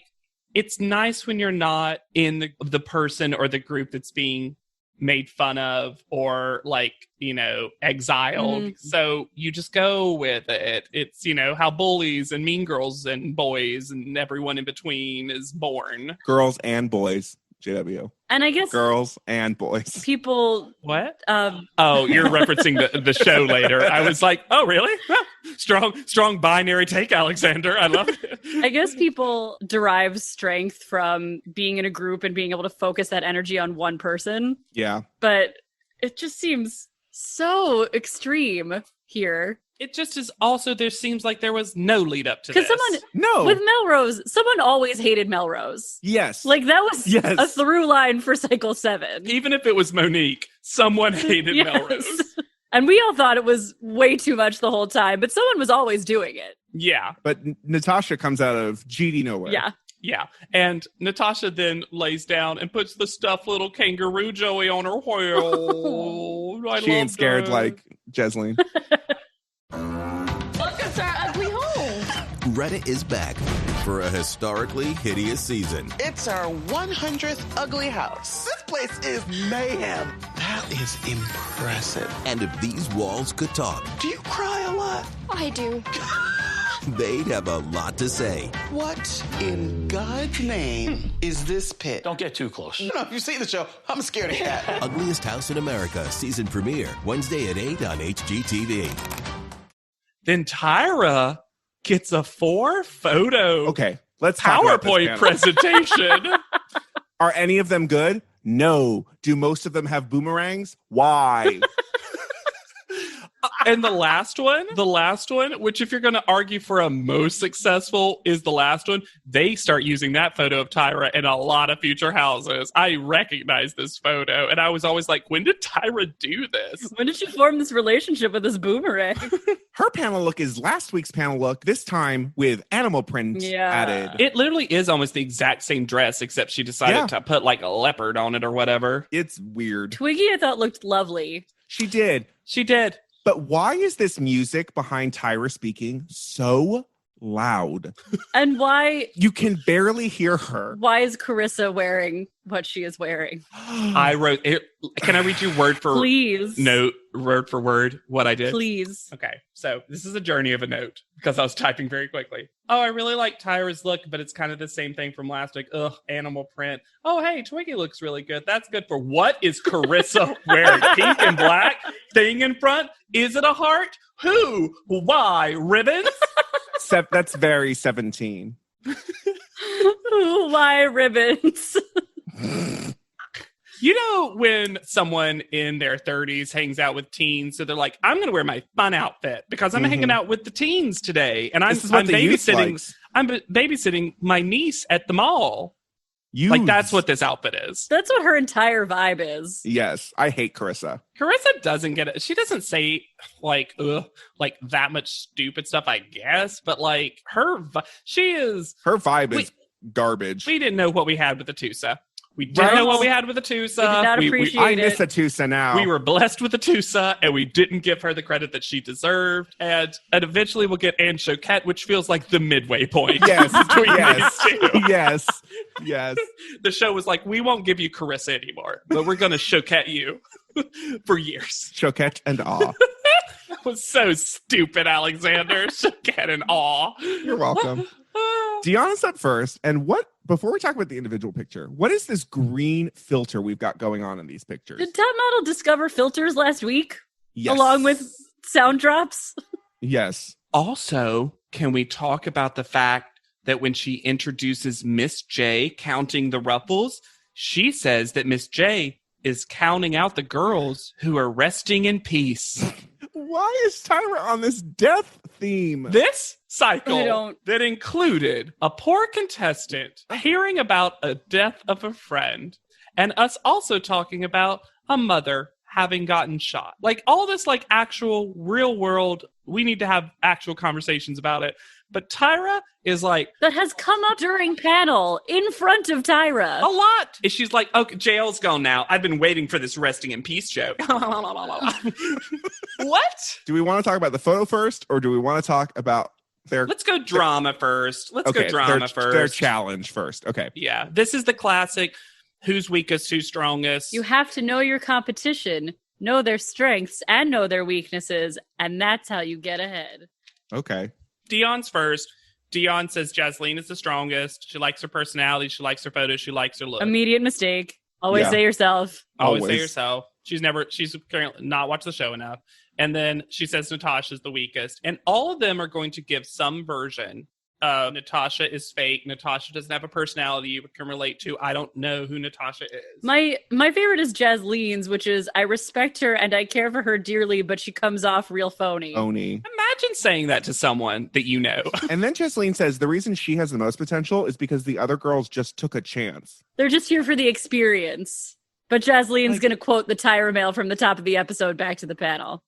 [SPEAKER 2] it's nice when you're not in the person or the group that's being made fun of or like, exiled. So you just go with it. It's, how bullies and mean girls and boys and everyone in between is born.
[SPEAKER 3] Girls and boys. JW.
[SPEAKER 4] And I guess
[SPEAKER 3] Girls and boys.
[SPEAKER 4] people,
[SPEAKER 2] What?
[SPEAKER 4] um,
[SPEAKER 2] Oh, you're referencing the show later. I was like, oh, really? Strong binary take, Alexander. I love it.
[SPEAKER 4] I guess people derive strength from being in a group and being able to focus that energy on one person.
[SPEAKER 3] Yeah.
[SPEAKER 4] But it just seems so extreme here.
[SPEAKER 2] It just is also, there seems like there was no lead up to
[SPEAKER 4] Because
[SPEAKER 2] this.
[SPEAKER 4] someone,
[SPEAKER 3] No.
[SPEAKER 4] with Melrose, someone always hated Melrose.
[SPEAKER 3] Yes.
[SPEAKER 4] Like, that was
[SPEAKER 3] Yes.
[SPEAKER 4] a through line for Cycle 7.
[SPEAKER 2] Even if it was Monique, someone hated
[SPEAKER 4] Yes.
[SPEAKER 2] Melrose.
[SPEAKER 4] And we all thought it was way too much the whole time, but someone was always doing it.
[SPEAKER 2] Yeah.
[SPEAKER 3] But Natasha comes out of GD nowhere.
[SPEAKER 4] Yeah.
[SPEAKER 2] Yeah. And Natasha then lays down and puts the stuffed little kangaroo Joey on her wheel.
[SPEAKER 3] She ain't scared like Jesseline.
[SPEAKER 5] Welcome to our ugly home.
[SPEAKER 6] Reddit is back for a historically hideous season.
[SPEAKER 7] It's our 100th ugly house. This place is mayhem. That is impressive.
[SPEAKER 6] And if these walls could talk,
[SPEAKER 7] Do you cry a lot?
[SPEAKER 5] I do.
[SPEAKER 6] they'd have a lot to say.
[SPEAKER 7] What in God's name is this pit?
[SPEAKER 8] Don't get too close.
[SPEAKER 7] You know, if you see the show, I'm a scaredy cat.
[SPEAKER 6] Ugliest House in America season premiere Wednesday at 8 on HGTV.
[SPEAKER 2] Then Tyra gets a 4-photo
[SPEAKER 3] Okay, let's talk about this
[SPEAKER 2] PowerPoint
[SPEAKER 3] panel.
[SPEAKER 2] presentation.
[SPEAKER 3] Are any of them good? No. Do most of them have boomerangs? Why?
[SPEAKER 2] And the last one, which if you're going to argue for a most successful is the last one, they start using that photo of Tyra in a lot of future houses. I recognize this photo. And I was always like, when did Tyra do this?
[SPEAKER 4] When did she form this relationship with this boomerang?
[SPEAKER 3] Her panel look is last week's panel look, this time with animal print
[SPEAKER 4] Yeah.
[SPEAKER 3] added.
[SPEAKER 2] It literally is almost the exact same dress, except she decided
[SPEAKER 3] Yeah.
[SPEAKER 2] to put like a leopard on it or whatever.
[SPEAKER 3] It's weird.
[SPEAKER 4] Twiggy, I thought, looked lovely.
[SPEAKER 3] She did.
[SPEAKER 2] She did.
[SPEAKER 3] But why is this music behind Tyra speaking so loud?
[SPEAKER 4] And why
[SPEAKER 3] You can barely hear her.
[SPEAKER 4] is Carissa wearing what she is wearing?
[SPEAKER 2] I wrote it. Can I read you word for
[SPEAKER 4] Please.
[SPEAKER 2] note, word for word, what I did?
[SPEAKER 4] Please.
[SPEAKER 2] Okay, so this is a journey of a note because I was typing very quickly. Oh, I really like Tyra's look, but it's kind of the same thing from last week. Ugh, animal print. Oh, hey, Twiggy looks really good. That's good for what is Carissa wearing? Pink and black thing in front? Is it a heart? Who? Why? Ribbons?
[SPEAKER 3] That's very 17.
[SPEAKER 4] Ooh, why ribbons?
[SPEAKER 2] You know when someone in their 30s hangs out with teens, so they're like, I'm going to wear my fun outfit because I'm hanging out with the teens today, and I'm
[SPEAKER 3] This is what the youth
[SPEAKER 2] babysitting.
[SPEAKER 3] likes.
[SPEAKER 2] I'm babysitting my niece at the mall.
[SPEAKER 3] You
[SPEAKER 2] Like that's what this outfit is.
[SPEAKER 4] That's what her entire vibe is.
[SPEAKER 3] Yes, I hate Carissa.
[SPEAKER 2] Carissa doesn't get it. She doesn't say like that much stupid stuff, I guess, but like she is.
[SPEAKER 3] Her vibe is garbage.
[SPEAKER 2] We didn't know what we had with the Tusa. We didn't know what we had with the Tusa.
[SPEAKER 4] We did not appreciate
[SPEAKER 3] I
[SPEAKER 4] it.
[SPEAKER 3] miss a Tusa now.
[SPEAKER 2] We were blessed with the Tusa, and we didn't give her the credit that she deserved. And eventually we'll get Anne Choquette, which feels like the midway point.
[SPEAKER 3] Yes,
[SPEAKER 2] between
[SPEAKER 3] yes,
[SPEAKER 2] these two.
[SPEAKER 3] yes, yes.
[SPEAKER 2] The show was like, we won't give you Carissa anymore, but we're going to Choquette you for years.
[SPEAKER 3] Choquette and awe.
[SPEAKER 2] That was so stupid, Alexander. Choquette and awe.
[SPEAKER 3] You're welcome. Deanna's up first. And before we talk about the individual picture, what is this green filter we've got going on in these pictures?
[SPEAKER 4] Did Top Model discover filters last week?
[SPEAKER 3] Yes.
[SPEAKER 4] Along with sound drops?
[SPEAKER 3] Yes.
[SPEAKER 2] Also, can we talk about the fact that when she introduces Miss J counting the ruffles, she says that Miss J is counting out the girls who are resting in peace.
[SPEAKER 3] Why is Tyra on this death theme?
[SPEAKER 2] This
[SPEAKER 4] I
[SPEAKER 2] cycle
[SPEAKER 4] don't-
[SPEAKER 2] that included a poor contestant hearing about a death of a friend and us also talking about a mother having gotten shot. Like all this like actual real world, we need to have actual conversations about it. But Tyra is like
[SPEAKER 4] That has come up during panel in front of Tyra.
[SPEAKER 2] a lot. And she's like, okay, jail's gone now. I've been waiting for this resting in peace joke. What?
[SPEAKER 3] Do we want to talk about the photo first, or do we want to talk about their
[SPEAKER 2] Let's go drama first. Let's go drama first.
[SPEAKER 3] Their challenge first. Okay.
[SPEAKER 2] Yeah, this is the classic who's weakest, who's strongest.
[SPEAKER 4] You have to know your competition, know their strengths, and know their weaknesses, and that's how you get ahead.
[SPEAKER 3] Okay.
[SPEAKER 2] Dion's first. Dion says Jasleen is the strongest. She likes her personality. She likes her photos. She likes her look.
[SPEAKER 4] Immediate mistake. Always
[SPEAKER 3] Yeah.
[SPEAKER 4] say yourself.
[SPEAKER 2] Always say
[SPEAKER 3] Always.
[SPEAKER 2] yourself. She's currently not watched the show enough. And then she says Natasha's the weakest. And all of them are going to give some version of Natasha is fake. Natasha doesn't have a personality you can relate to. I don't know who Natasha is.
[SPEAKER 4] My favorite is Jasleen's, which is I respect her and I care for her dearly, but she comes off real phony.
[SPEAKER 3] Oni.
[SPEAKER 2] Imagine saying that to someone that you know.
[SPEAKER 3] And then Jesseline says the reason she has the most potential is because the other girls just took a chance.
[SPEAKER 4] They're just here for the experience. But Jasline's going to quote the Tyra mail from the top of the episode back to the panel.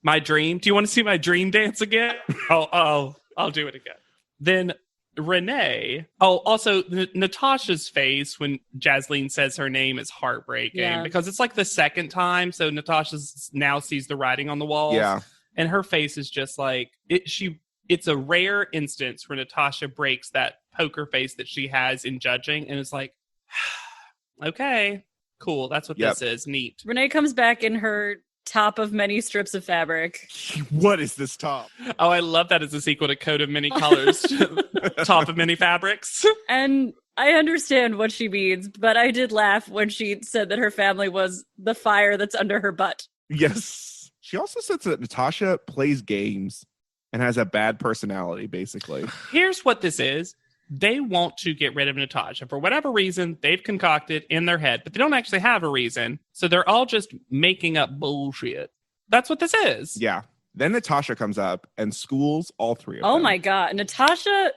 [SPEAKER 2] My dream. Do you want to see my dream dance again? I'll do it again. Then Renee. Oh, also Natasha's face when Jasleen says her name is heartbreaking because it's like the second time. So Natasha now sees the writing on the wall.
[SPEAKER 3] Yeah.
[SPEAKER 2] And her face is just like it's a rare instance where Natasha breaks that poker face that she has in judging. And it's like, okay, cool. That's what this is. Neat.
[SPEAKER 4] Renee comes back in her top of many strips of fabric.
[SPEAKER 3] What is this top?
[SPEAKER 2] Oh, I love that as a sequel to Coat of Many Colors. Top of Many Fabrics.
[SPEAKER 4] And I understand what she means, but I did laugh when she said that her family was the fire that's under her butt.
[SPEAKER 3] Yes. She also says that Natasha plays games and has a bad personality, basically.
[SPEAKER 2] Here's what this is. They want to get rid of Natasha for whatever reason they've concocted in their head, but they don't actually have a reason. So they're all just making up bullshit. That's what this is.
[SPEAKER 3] Yeah. Then Natasha comes up and schools all three of them.
[SPEAKER 4] Oh my God. Natasha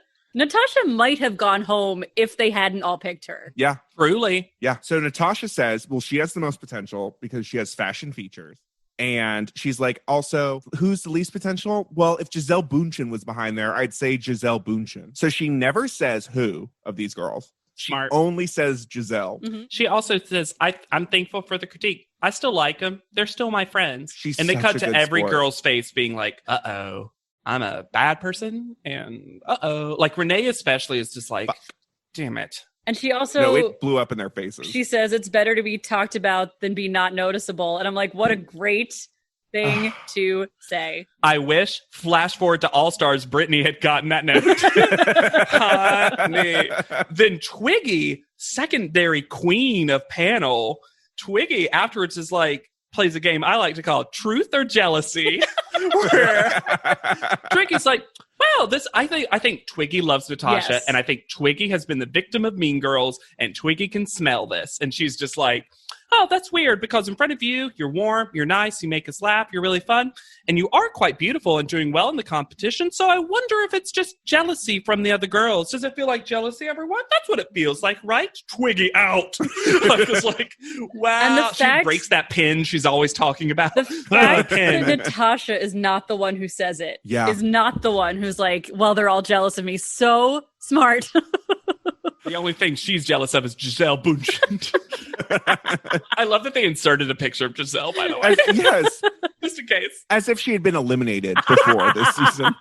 [SPEAKER 4] might have gone home if they hadn't all picked her.
[SPEAKER 3] Yeah.
[SPEAKER 2] Truly.
[SPEAKER 3] Yeah. So Natasha says, well, she has the most potential because she has fashion features. And she's like, also, who's the least potential? Well, if Giselle Bündchen was behind there, I'd say Giselle Bündchen. So she never says who of these girls. She
[SPEAKER 2] Smart.
[SPEAKER 3] only says Giselle.
[SPEAKER 4] Mm-hmm.
[SPEAKER 2] She also says, I'm thankful for the critique. I still like them. They're still my friends. And they
[SPEAKER 3] such
[SPEAKER 2] cut
[SPEAKER 3] a
[SPEAKER 2] to
[SPEAKER 3] good
[SPEAKER 2] every
[SPEAKER 3] sport.
[SPEAKER 2] girl's face being like, uh-oh, I'm a bad person. And uh-oh. Like Renee especially is just like,
[SPEAKER 3] Fuck.
[SPEAKER 2] Damn it.
[SPEAKER 4] And she also...
[SPEAKER 3] No, it blew up in their faces.
[SPEAKER 4] She says it's better to be talked about than be not noticeable. And I'm like, what a great thing to say.
[SPEAKER 2] I wish, flash forward to All-Stars, Brittany had gotten that note. Honey. Then Twiggy, secondary queen of panel, Twiggy afterwards is like, plays a game I like to call Truth or Jealousy. Where Twiggy's like, well, I think Twiggy loves Natasha,
[SPEAKER 4] Yes.
[SPEAKER 2] and I think Twiggy has been the victim of Mean Girls, and Twiggy can smell this. And she's just like, oh, that's weird, because in front of you, you're warm, you're nice, you make us laugh, you're really fun, and you are quite beautiful and doing well in the competition, so I wonder if it's just jealousy from the other girls. Does it feel like jealousy, everyone? That's what it feels like, right? Twiggy out. I was like, wow.
[SPEAKER 4] And the fact-
[SPEAKER 2] she breaks that pin she's always talking about.
[SPEAKER 4] The fact that
[SPEAKER 2] pin.
[SPEAKER 4] Natasha is not the one who says it.
[SPEAKER 3] Yeah.
[SPEAKER 4] Is not the one who's like, well, they're all jealous of me. So smart.
[SPEAKER 2] The only thing she's jealous of is Giselle Bündchen. I love that they inserted a picture of Giselle, by the way.
[SPEAKER 3] Yes.
[SPEAKER 2] Just in case.
[SPEAKER 3] As if she had been eliminated before this season.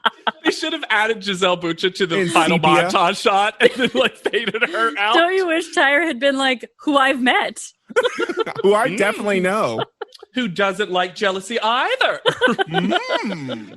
[SPEAKER 2] They should have added Giselle Bündchen to the
[SPEAKER 3] In
[SPEAKER 2] final
[SPEAKER 3] sepia.
[SPEAKER 2] montage shot and then like faded her out.
[SPEAKER 4] Don't you wish Tyra had been like, who I've met?
[SPEAKER 3] Who I definitely know.
[SPEAKER 2] Who doesn't like jealousy either?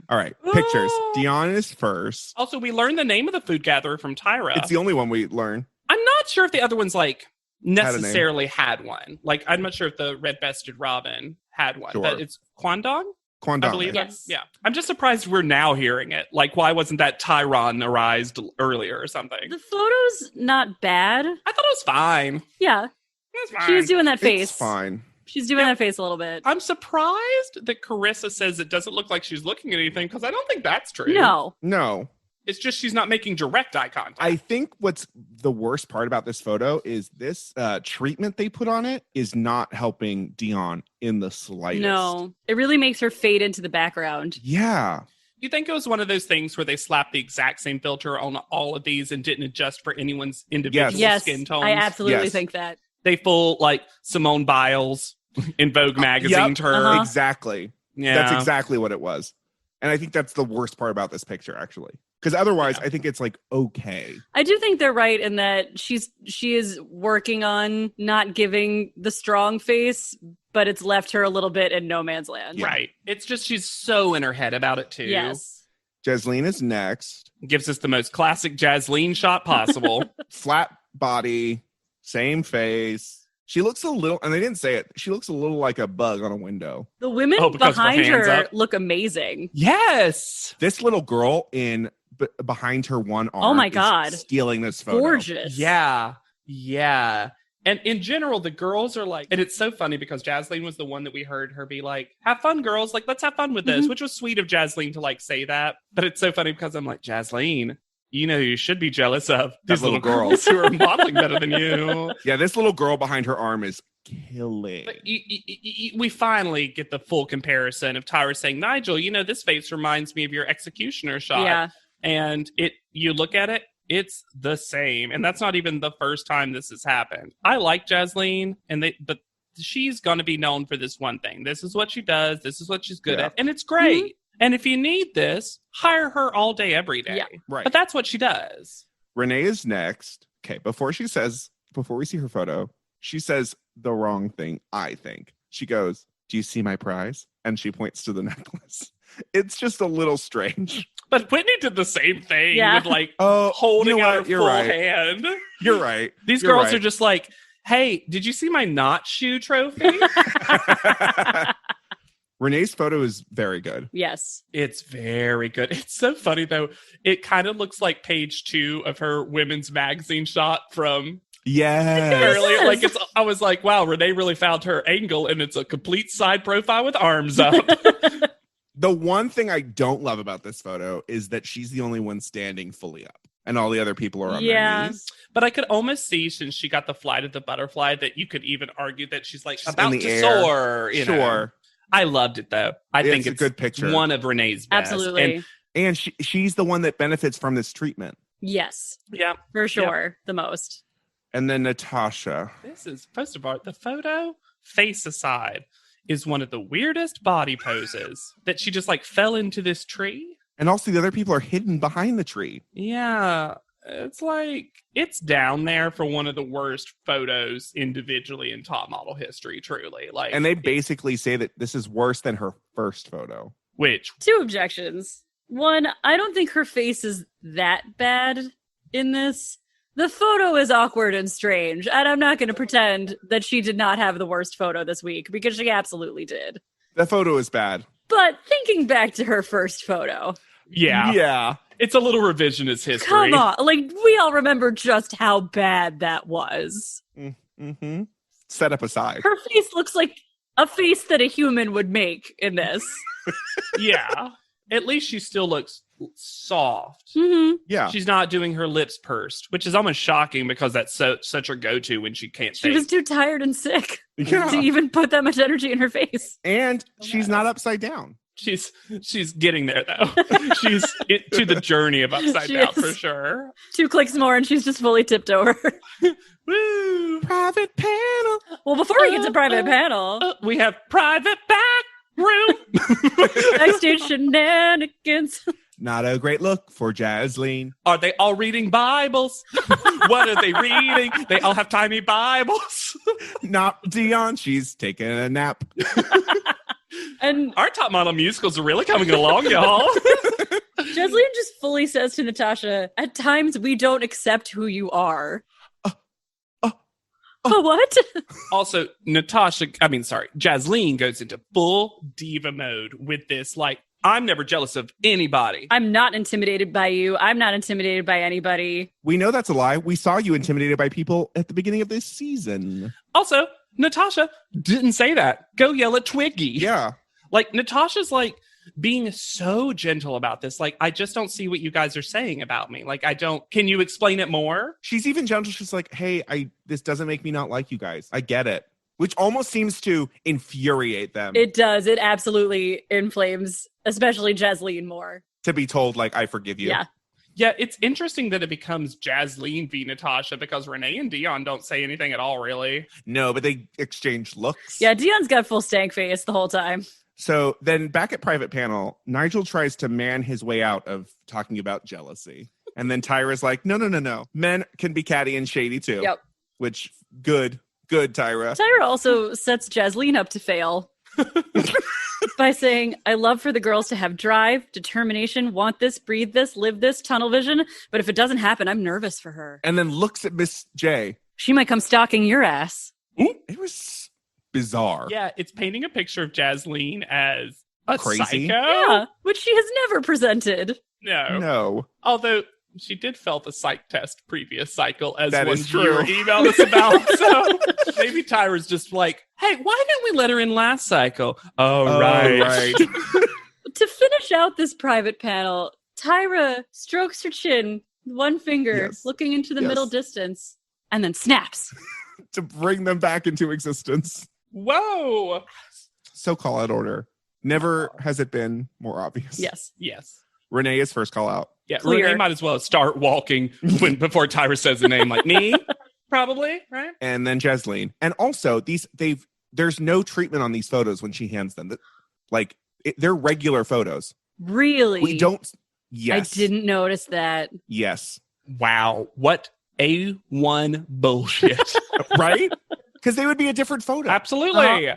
[SPEAKER 3] All right. Pictures. Dion is first.
[SPEAKER 2] Also, we learned the name of the food gatherer from Tyra.
[SPEAKER 3] It's the only one we learn.
[SPEAKER 2] I'm not sure if the other ones like
[SPEAKER 3] name.
[SPEAKER 2] necessarily had one. Like, I'm not sure if the red-vested Robin had one.
[SPEAKER 3] Sure.
[SPEAKER 2] But it's Kwandong,
[SPEAKER 3] Kwandong.
[SPEAKER 2] I believe.
[SPEAKER 4] Yes.
[SPEAKER 2] Yeah. I'm just surprised we're now hearing it. Like, why wasn't that Tyron-arized earlier or something?
[SPEAKER 4] The photo's not bad.
[SPEAKER 2] I thought it was fine.
[SPEAKER 4] Yeah.
[SPEAKER 2] It was fine.
[SPEAKER 4] She was doing that face.
[SPEAKER 3] It's fine.
[SPEAKER 4] She's doing that face a little bit.
[SPEAKER 2] I'm surprised that Carissa says it doesn't look like she's looking at anything because I don't think that's true.
[SPEAKER 4] No.
[SPEAKER 3] No.
[SPEAKER 2] It's just she's not making direct eye contact.
[SPEAKER 3] I think what's the worst part about this photo is this treatment they put on it is not helping Dion in the slightest.
[SPEAKER 4] No. It really makes her fade into the background.
[SPEAKER 3] Yeah.
[SPEAKER 2] You think it was one of those things where they slapped the exact same filter on all of these and didn't adjust for anyone's individual
[SPEAKER 4] Yes.
[SPEAKER 2] skin tones?
[SPEAKER 4] I absolutely
[SPEAKER 3] Yes.
[SPEAKER 4] think that.
[SPEAKER 2] They full like Simone Biles in Vogue magazine
[SPEAKER 3] Yep.
[SPEAKER 2] term.
[SPEAKER 4] Uh-huh.
[SPEAKER 3] Exactly.
[SPEAKER 2] Yeah.
[SPEAKER 3] That's exactly what it was. And I think that's the worst part about this picture, actually. Because otherwise, I think it's like, okay.
[SPEAKER 4] I do think they're right in that she is working on not giving the strong face, but it's left her a little bit in no man's land.
[SPEAKER 2] Right. It's just she's so in her head about it too.
[SPEAKER 4] Yes.
[SPEAKER 3] Jasleen is next.
[SPEAKER 2] Gives us the most classic Jasleen shot possible.
[SPEAKER 3] Flat body, same face. She looks a little, and they didn't say it, she looks a little like a bug on a window.
[SPEAKER 4] The women
[SPEAKER 2] because of her
[SPEAKER 4] behind
[SPEAKER 2] hands
[SPEAKER 4] her
[SPEAKER 2] up.
[SPEAKER 4] look amazing.
[SPEAKER 2] Yes.
[SPEAKER 3] This little girl behind her one arm
[SPEAKER 4] Oh my
[SPEAKER 3] is
[SPEAKER 4] God.
[SPEAKER 3] stealing this photo.
[SPEAKER 4] Gorgeous.
[SPEAKER 2] Yeah. Yeah. And in general, the girls are like, and it's so funny because Jasleen was the one that we heard her be like, have fun, girls. Like, let's have fun with this, which was sweet of Jasleen to like say that. But it's so funny because I'm like, Jasleen, you know, you should be jealous of these little girls who are modeling better than you.
[SPEAKER 3] Yeah, this little girl behind her arm is killing.
[SPEAKER 2] But we finally get the full comparison of Tyra saying, Nigel, you know, this face reminds me of your executioner shot.
[SPEAKER 4] Yeah.
[SPEAKER 2] And you look at it, it's the same. And that's not even the first time this has happened. I like Jasleen, but she's going to be known for this one thing. This is what she does. This is what she's good at. And it's great. Mm-hmm. And if you need this, hire her all day, every day.
[SPEAKER 4] Yeah.
[SPEAKER 3] Right.
[SPEAKER 2] But that's what she does.
[SPEAKER 3] Renee is next. Okay, before we see her photo, she says the wrong thing, I think. She goes, do you see my prize? And she points to the necklace. It's just a little strange.
[SPEAKER 2] But Whitney did the same thing with like
[SPEAKER 3] you
[SPEAKER 2] holding
[SPEAKER 3] know
[SPEAKER 2] out her
[SPEAKER 3] what? You're
[SPEAKER 2] full
[SPEAKER 3] right.
[SPEAKER 2] hand.
[SPEAKER 3] You're right.
[SPEAKER 2] These
[SPEAKER 3] You're
[SPEAKER 2] girls
[SPEAKER 3] right.
[SPEAKER 2] are just like, hey, did you see my not shoe trophy?
[SPEAKER 3] Renee's photo is very good.
[SPEAKER 4] Yes.
[SPEAKER 2] It's very good. It's so funny though. It kind of looks like page 2 of her women's magazine shot from earlier.
[SPEAKER 4] Yes.
[SPEAKER 2] Like I was like, wow, Renee really found her angle, and it's a complete side profile with arms up.
[SPEAKER 3] The one thing I don't love about this photo is that she's the only one standing fully up, and all the other people are on their knees.
[SPEAKER 2] But I could almost see, since she got the flight of the butterfly, that you could even argue that she's like about to
[SPEAKER 3] air.
[SPEAKER 2] soar. You know?
[SPEAKER 3] Sure.
[SPEAKER 2] I loved it though. I think it's
[SPEAKER 3] a good picture.
[SPEAKER 2] One of Renee's best.
[SPEAKER 4] Absolutely.
[SPEAKER 3] And she's the one that benefits from this treatment.
[SPEAKER 4] Yes.
[SPEAKER 2] Yeah.
[SPEAKER 4] For sure. The most.
[SPEAKER 3] And then Natasha.
[SPEAKER 2] This is, first of all, the photo, face aside, is one of the weirdest body poses that she just like fell into this tree.
[SPEAKER 3] And also the other people are hidden behind the tree.
[SPEAKER 2] Yeah. It's like, it's down there for one of the worst photos individually in top model history, truly. Like,
[SPEAKER 3] and they basically say that this is worse than her first photo.
[SPEAKER 2] Which?
[SPEAKER 4] 2 objections. One, I don't think her face is that bad in this. The photo is awkward and strange, and I'm not going to pretend that she did not have the worst photo this week, because she absolutely did.
[SPEAKER 3] The photo is bad.
[SPEAKER 4] But thinking back to her first photo.
[SPEAKER 3] Yeah.
[SPEAKER 2] It's a little revisionist history.
[SPEAKER 4] Come on. Like, we all remember just how bad that was.
[SPEAKER 3] Mm-hmm. Set up aside.
[SPEAKER 4] Her face looks like a face that a human would make in this.
[SPEAKER 2] Yeah. At least she still looks soft.
[SPEAKER 4] Mm-hmm.
[SPEAKER 3] Yeah.
[SPEAKER 2] She's not doing her lips pursed, which is almost shocking because that's such her go-to when she can't
[SPEAKER 4] She
[SPEAKER 2] think.
[SPEAKER 4] was too tired and sick
[SPEAKER 3] Yeah.
[SPEAKER 4] to even put that much energy in her face.
[SPEAKER 3] And she's not upside down.
[SPEAKER 2] She's getting there though. She's to the journey of upside
[SPEAKER 4] She
[SPEAKER 2] down
[SPEAKER 4] is.
[SPEAKER 2] for sure.
[SPEAKER 4] 2 clicks more and she's just fully tipped over.
[SPEAKER 2] Woo!
[SPEAKER 3] Private panel.
[SPEAKER 4] Well, before we get to private panel,
[SPEAKER 2] We have private back room.
[SPEAKER 4] backstage shenanigans.
[SPEAKER 3] Not a great look for Jasleen.
[SPEAKER 2] Are they all reading Bibles? What are they reading? They all have tiny Bibles.
[SPEAKER 3] Not Dion. She's taking a nap.
[SPEAKER 4] And
[SPEAKER 2] Our top model musicals are really coming along, y'all.
[SPEAKER 4] Jasleen just fully says to Natasha, at times we don't accept who you are. What?
[SPEAKER 2] Also, Jasleen goes into full diva mode with this. Like, I'm never jealous of anybody.
[SPEAKER 4] I'm not intimidated by you. I'm not intimidated by anybody.
[SPEAKER 3] We know that's a lie. We saw you intimidated by people at the beginning of this season.
[SPEAKER 2] Also, Natasha didn't say that. Go yell at Twiggy.
[SPEAKER 3] Yeah.
[SPEAKER 2] Like, Natasha's like being so gentle about this. Like, I just don't see what you guys are saying about me. Like, can you explain it more?
[SPEAKER 3] She's even gentle. She's like, hey, this doesn't make me not like you guys. I get it. Which almost seems to infuriate them.
[SPEAKER 4] It does. It absolutely inflames, especially Jasleen more.
[SPEAKER 3] To be told, like, I forgive you.
[SPEAKER 4] Yeah.
[SPEAKER 2] Yeah, it's interesting that it becomes Jasleen v. Natasha because Renee and Dion don't say anything at all, really.
[SPEAKER 3] No, but they exchange looks.
[SPEAKER 4] Yeah, Dion's got full stank face the whole time.
[SPEAKER 3] So then back at private panel, Nigel tries to man his way out of talking about jealousy. And then Tyra's like, no. Men can be catty and shady too.
[SPEAKER 4] Yep.
[SPEAKER 3] Which, good, Tyra.
[SPEAKER 4] Tyra also sets Jasleen up to fail by saying, I love for the girls to have drive, determination, want this, breathe this, live this, tunnel vision. But if it doesn't happen, I'm nervous for her.
[SPEAKER 3] And then looks at Miss J.
[SPEAKER 4] She might come stalking your ass.
[SPEAKER 3] It was bizarre.
[SPEAKER 2] Yeah, it's painting a picture of Jasleen as a
[SPEAKER 3] Crazy.
[SPEAKER 2] psycho.
[SPEAKER 4] Yeah, which she has never presented.
[SPEAKER 2] No.
[SPEAKER 3] No.
[SPEAKER 2] Although She did fail the psych test previous cycle, as
[SPEAKER 3] That
[SPEAKER 2] one
[SPEAKER 3] is
[SPEAKER 2] viewer
[SPEAKER 3] true.
[SPEAKER 2] emailed us about. So maybe Tyra's just like, hey, why didn't we let her in last cycle? Oh, right.
[SPEAKER 4] To finish out this private panel, Tyra strokes her chin, one finger,
[SPEAKER 3] Yes.
[SPEAKER 4] looking into the
[SPEAKER 3] Yes.
[SPEAKER 4] middle distance, and then snaps.
[SPEAKER 3] To bring them back into existence.
[SPEAKER 2] Whoa.
[SPEAKER 3] So call out order. Never has it been more obvious.
[SPEAKER 4] Yes.
[SPEAKER 2] Yes.
[SPEAKER 3] Renee's first call out.
[SPEAKER 2] Yeah,
[SPEAKER 4] Clear.
[SPEAKER 2] Renee might as well start walking before Tyra says the name, like me, probably, right?
[SPEAKER 3] And then Jesleen. And also, there's no treatment on these photos when she hands them. Like, they're regular photos.
[SPEAKER 4] Really?
[SPEAKER 3] We don't. Yes.
[SPEAKER 4] I didn't notice that.
[SPEAKER 3] Yes.
[SPEAKER 2] Wow, what A1 bullshit.
[SPEAKER 3] Right? Because they would be a different photo.
[SPEAKER 2] Absolutely.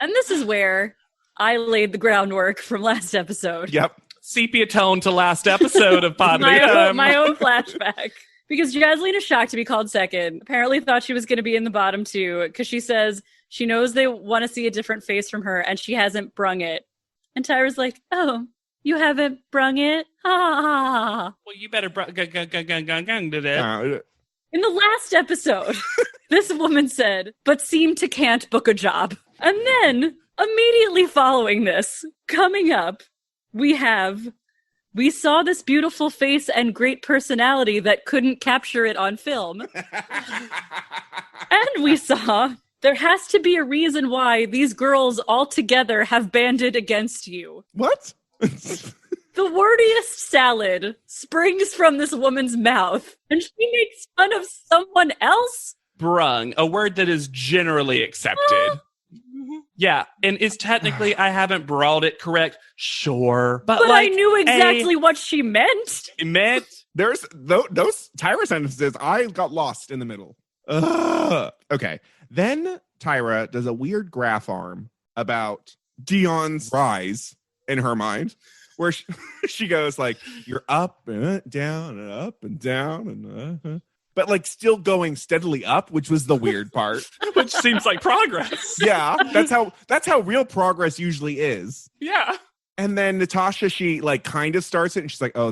[SPEAKER 4] And this is where I laid the groundwork from last episode.
[SPEAKER 3] Yep.
[SPEAKER 2] Sepia tone to last episode of Pod
[SPEAKER 4] my own flashback. Because Jasleen is shocked to be called second. Apparently thought she was going to be in the bottom two because she says she knows they want to see a different face from her and she hasn't brung it. And Tyra's like, oh, you haven't brung it? Ha ha ha.
[SPEAKER 2] Well, you better did it.
[SPEAKER 4] In the last episode, this woman said, but seemed to can't book a job. And then, immediately following this, coming up, we saw this beautiful face and great personality that couldn't capture it on film. And we saw there has to be a reason why these girls all together have banded against you.
[SPEAKER 3] What?
[SPEAKER 4] The wordiest salad springs from this woman's mouth, and she makes fun of someone else?
[SPEAKER 2] Brung, a word that is generally accepted. Yeah, and is technically I haven't brought it correct. Sure. But
[SPEAKER 4] I
[SPEAKER 2] like,
[SPEAKER 4] knew exactly what she meant.
[SPEAKER 2] it meant
[SPEAKER 3] There's those Tyra sentences. I got lost in the middle. Ugh. Okay. Then Tyra does a weird graph arm about Dion's rise in her mind, where she goes like, "You're up and down and up and down and but like still going steadily up," which was the weird part.
[SPEAKER 2] which seems like progress.
[SPEAKER 3] Yeah, that's how real progress usually is.
[SPEAKER 2] Yeah.
[SPEAKER 3] And then Natasha, she like kind of starts it, and she's like, "Oh,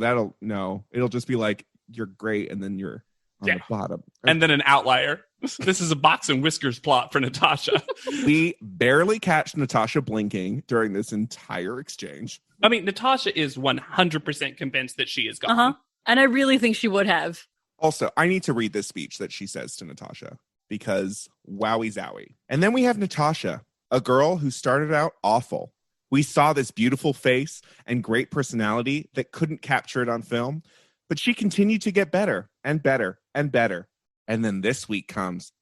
[SPEAKER 3] it'll just be like you're great, and then you're on the bottom."
[SPEAKER 2] And then an outlier. This is a box and whiskers plot for Natasha.
[SPEAKER 3] We barely catch Natasha blinking during this entire exchange.
[SPEAKER 2] I mean, Natasha is 100% convinced that she is gone.
[SPEAKER 4] Uh-huh. And I really think she would have.
[SPEAKER 3] Also, I need to read this speech that she says to Natasha because wowie zowie. And then we have Natasha, a girl who started out awful. We saw this beautiful face and great personality that couldn't capture it on film, but she continued to get better and better and better. And then this week comes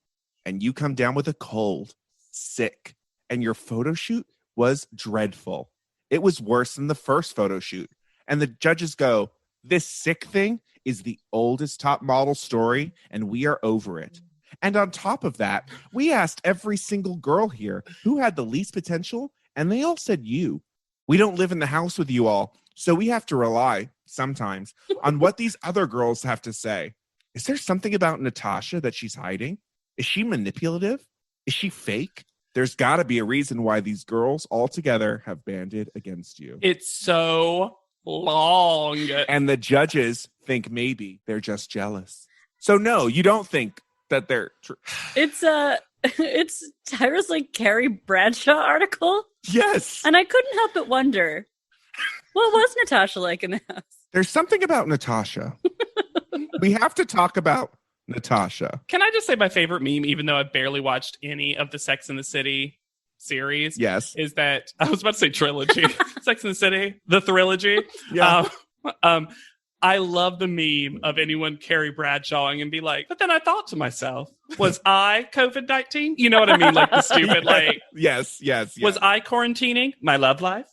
[SPEAKER 3] and you come down with a cold, sick, and your photo shoot was dreadful. It was worse than the first photo shoot. And the judges go, "This sick thing is the oldest top model story, and we are over it." And on top of that, we asked every single girl here who had the least potential, and they all said you. We don't live in the house with you all, so we have to rely, sometimes, on what these other girls have to say. Is there something about Natasha that she's hiding? Is she manipulative? Is she fake? There's got to be a reason why these girls all together have banded against you.
[SPEAKER 2] It's so long.
[SPEAKER 3] And the judges think maybe they're just jealous. So no, you don't think that they're true.
[SPEAKER 4] It's Tyra's like Carrie Bradshaw article.
[SPEAKER 3] Yes.
[SPEAKER 4] And I couldn't help but wonder, what was Natasha like in the house?
[SPEAKER 3] There's something about Natasha. We have to talk about Natasha.
[SPEAKER 2] Can I just say my favorite meme, even though I've barely watched any of the Sex and the City series?
[SPEAKER 3] Yes.
[SPEAKER 2] Is that, I was about to say trilogy. Sex and the City, the trilogy.
[SPEAKER 3] Yeah.
[SPEAKER 2] I love the meme of anyone Carrie Bradshawing and be like, but then I thought to myself, was I COVID-19? You know what I mean? Like the stupid, like,
[SPEAKER 3] Yes.
[SPEAKER 2] was I quarantining my love life?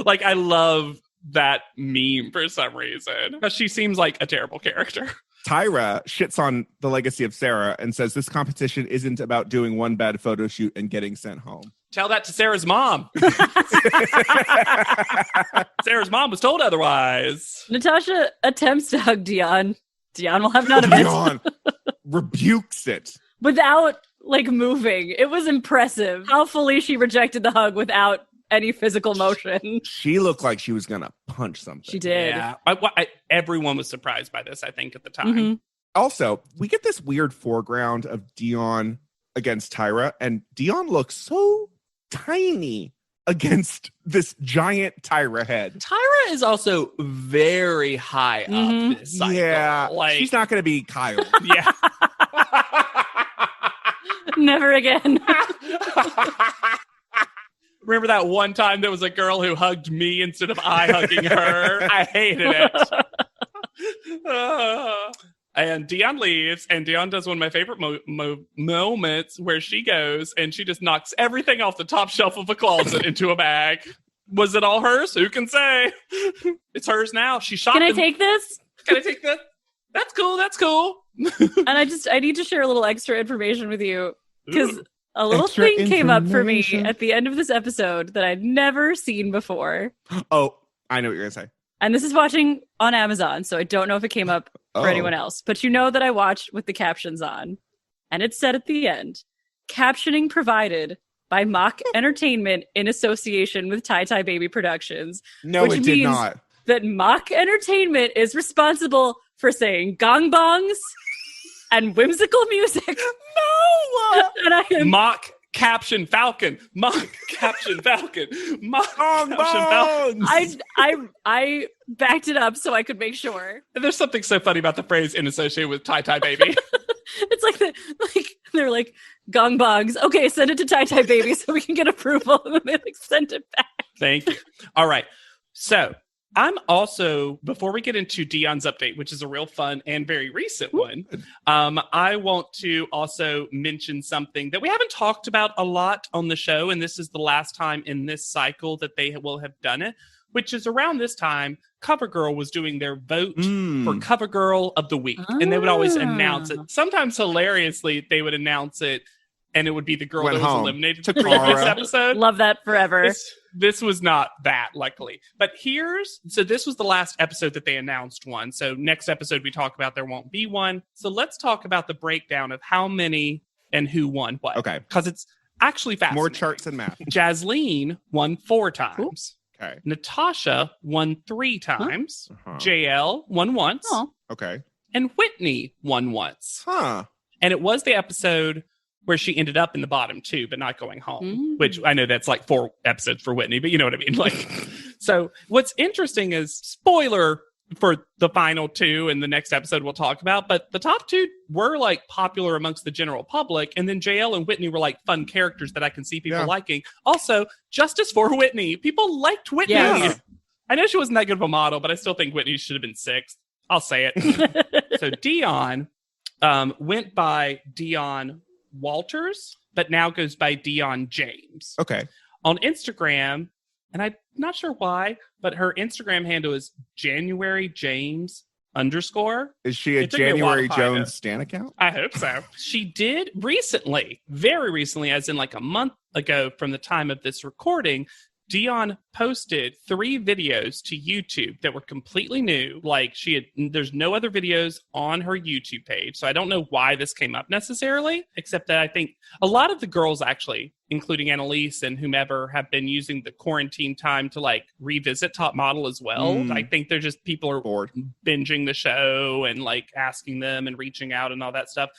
[SPEAKER 2] Like, I love that meme for some reason. Because she seems like a terrible character.
[SPEAKER 3] Tyra shits on the legacy of Sarah and says this competition isn't about doing one bad photo shoot and getting sent home.
[SPEAKER 2] Tell that to Sarah's mom. Sarah's mom was told otherwise.
[SPEAKER 4] Natasha attempts to hug Dion. Dion will have none of it.
[SPEAKER 3] Dion rebukes it.
[SPEAKER 4] Without, like, moving. It was impressive how fully she rejected the hug without any physical motion.
[SPEAKER 3] She looked like she was gonna punch something.
[SPEAKER 4] She did.
[SPEAKER 2] Yeah. Everyone was surprised by this, I think, at the time.
[SPEAKER 4] Mhm.
[SPEAKER 3] Also, we get this weird foreground of Dion against Tyra, and Dion looks so tiny against this giant Tyra head.
[SPEAKER 2] Tyra is also very high up this cycle.
[SPEAKER 3] Yeah,
[SPEAKER 2] Like,
[SPEAKER 3] she's not gonna be Kyle.
[SPEAKER 2] yeah.
[SPEAKER 4] Never again.
[SPEAKER 2] Remember that one time there was a girl who hugged me instead of I hugging her? I hated it. And Dion leaves, and Dion does one of my favorite moments where she goes and she just knocks everything off the top shelf of a closet into a bag. Was it all hers? Who can say? It's hers now. She shot
[SPEAKER 4] Can I
[SPEAKER 2] them.
[SPEAKER 4] take this?
[SPEAKER 2] Can I take this? That's cool. That's cool.
[SPEAKER 4] And I need to share a little extra information with you because a little
[SPEAKER 3] Extra
[SPEAKER 4] thing came up for me
[SPEAKER 3] information.
[SPEAKER 4] at the end of this episode that I'd never seen before.
[SPEAKER 3] Oh, I know what you're gonna say.
[SPEAKER 4] And this is watching on Amazon, so I don't know if it came up for anyone else. But you know that I watched with the captions on. And it said at the end, captioning provided by Mock Entertainment in association with Tie Tie Baby Productions.
[SPEAKER 3] No,
[SPEAKER 4] Which
[SPEAKER 3] it did
[SPEAKER 4] means
[SPEAKER 3] not.
[SPEAKER 4] that Mock Entertainment is responsible for saying gong bongs and whimsical music. No! And I am
[SPEAKER 2] Mock caption Falcon. Mock caption Falcon. Mock
[SPEAKER 3] Gong
[SPEAKER 2] caption Falcon.
[SPEAKER 3] bongs!
[SPEAKER 4] I backed it up so I could make sure.
[SPEAKER 2] And there's something so funny about the phrase in association with Tie Tie Baby.
[SPEAKER 4] It's like they're like gong bongs. Okay, send it to Tie Tie Baby so we can get approval, and then they like send it back.
[SPEAKER 2] Thank you. All right. So I'm also, before we get into Dion's update, which is a real fun and very recent one, I want to also mention something that we haven't talked about a lot on the show, and this is the last time in this cycle that they will have done it, which is around this time, CoverGirl was doing their vote for CoverGirl of the Week, and they would always announce it. Sometimes hilariously, they would announce it, and it would be the girl
[SPEAKER 3] Went
[SPEAKER 2] that was
[SPEAKER 3] home.
[SPEAKER 2] eliminated
[SPEAKER 3] To
[SPEAKER 2] the previous
[SPEAKER 3] Cara.
[SPEAKER 2] episode.
[SPEAKER 4] Love that forever.
[SPEAKER 2] This was not that, luckily. But so this was the last episode that they announced one. So next episode we talk about there won't be one. So let's talk about the breakdown of how many and who won what.
[SPEAKER 3] Okay.
[SPEAKER 2] Because it's actually fascinating.
[SPEAKER 3] More charts and math.
[SPEAKER 2] Jasleen won 4 times.
[SPEAKER 3] Okay.
[SPEAKER 2] Natasha won 3 times.
[SPEAKER 3] Uh-huh.
[SPEAKER 2] JL won once.
[SPEAKER 4] Oh.
[SPEAKER 3] Okay.
[SPEAKER 2] And Whitney won once.
[SPEAKER 3] Huh.
[SPEAKER 2] And it was the episode where she ended up in the bottom 2, but not going home, which I know that's like 4 episodes for Whitney, but you know what I mean? Like, so what's interesting is, spoiler for the final 2 and the next episode we'll talk about, but the top 2 were like popular amongst the general public. And then JL and Whitney were like fun characters that I can see people liking. Also, justice for Whitney. People liked Whitney.
[SPEAKER 3] Yeah.
[SPEAKER 2] I know she wasn't that good of a model, but I still think Whitney should have been 6th. I'll say it. So Dion went by Dion Walters, but now goes by Dion James.
[SPEAKER 3] Okay.
[SPEAKER 2] On Instagram, and I'm not sure why, but her Instagram handle is January James _.
[SPEAKER 3] Is she a
[SPEAKER 2] It took me a while to
[SPEAKER 3] January
[SPEAKER 2] find
[SPEAKER 3] Jones
[SPEAKER 2] it.
[SPEAKER 3] Stan account?
[SPEAKER 2] I hope so. She did recently, very recently, as in like a month ago from the time of this recording, Dion posted 3 videos to YouTube that were completely new. Like there's no other videos on her YouTube page. So I don't know why this came up necessarily, except that I think a lot of the girls actually, including Annalise and whomever, have been using the quarantine time to like revisit Top Model as well. I think they're just, people are
[SPEAKER 3] Bored.
[SPEAKER 2] binging the show and like asking them and reaching out and all that stuff.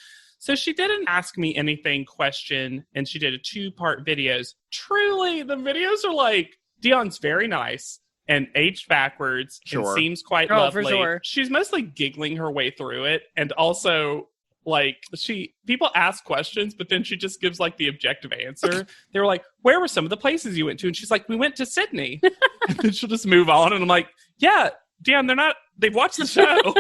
[SPEAKER 2] So she did an Ask Me Anything question, and she did a 2-part videos. Truly, the videos are like, Dion's very nice and aged backwards and
[SPEAKER 3] Sure.
[SPEAKER 2] seems quite
[SPEAKER 4] For
[SPEAKER 2] lovely.
[SPEAKER 4] sure.
[SPEAKER 2] She's mostly giggling her way through it, and also like people ask questions, but then she just gives like the objective answer. They were like, where were some of the places you went to? And she's like, we went to Sydney. And then she'll just move on, and I'm like, yeah, Dion, they've watched the show.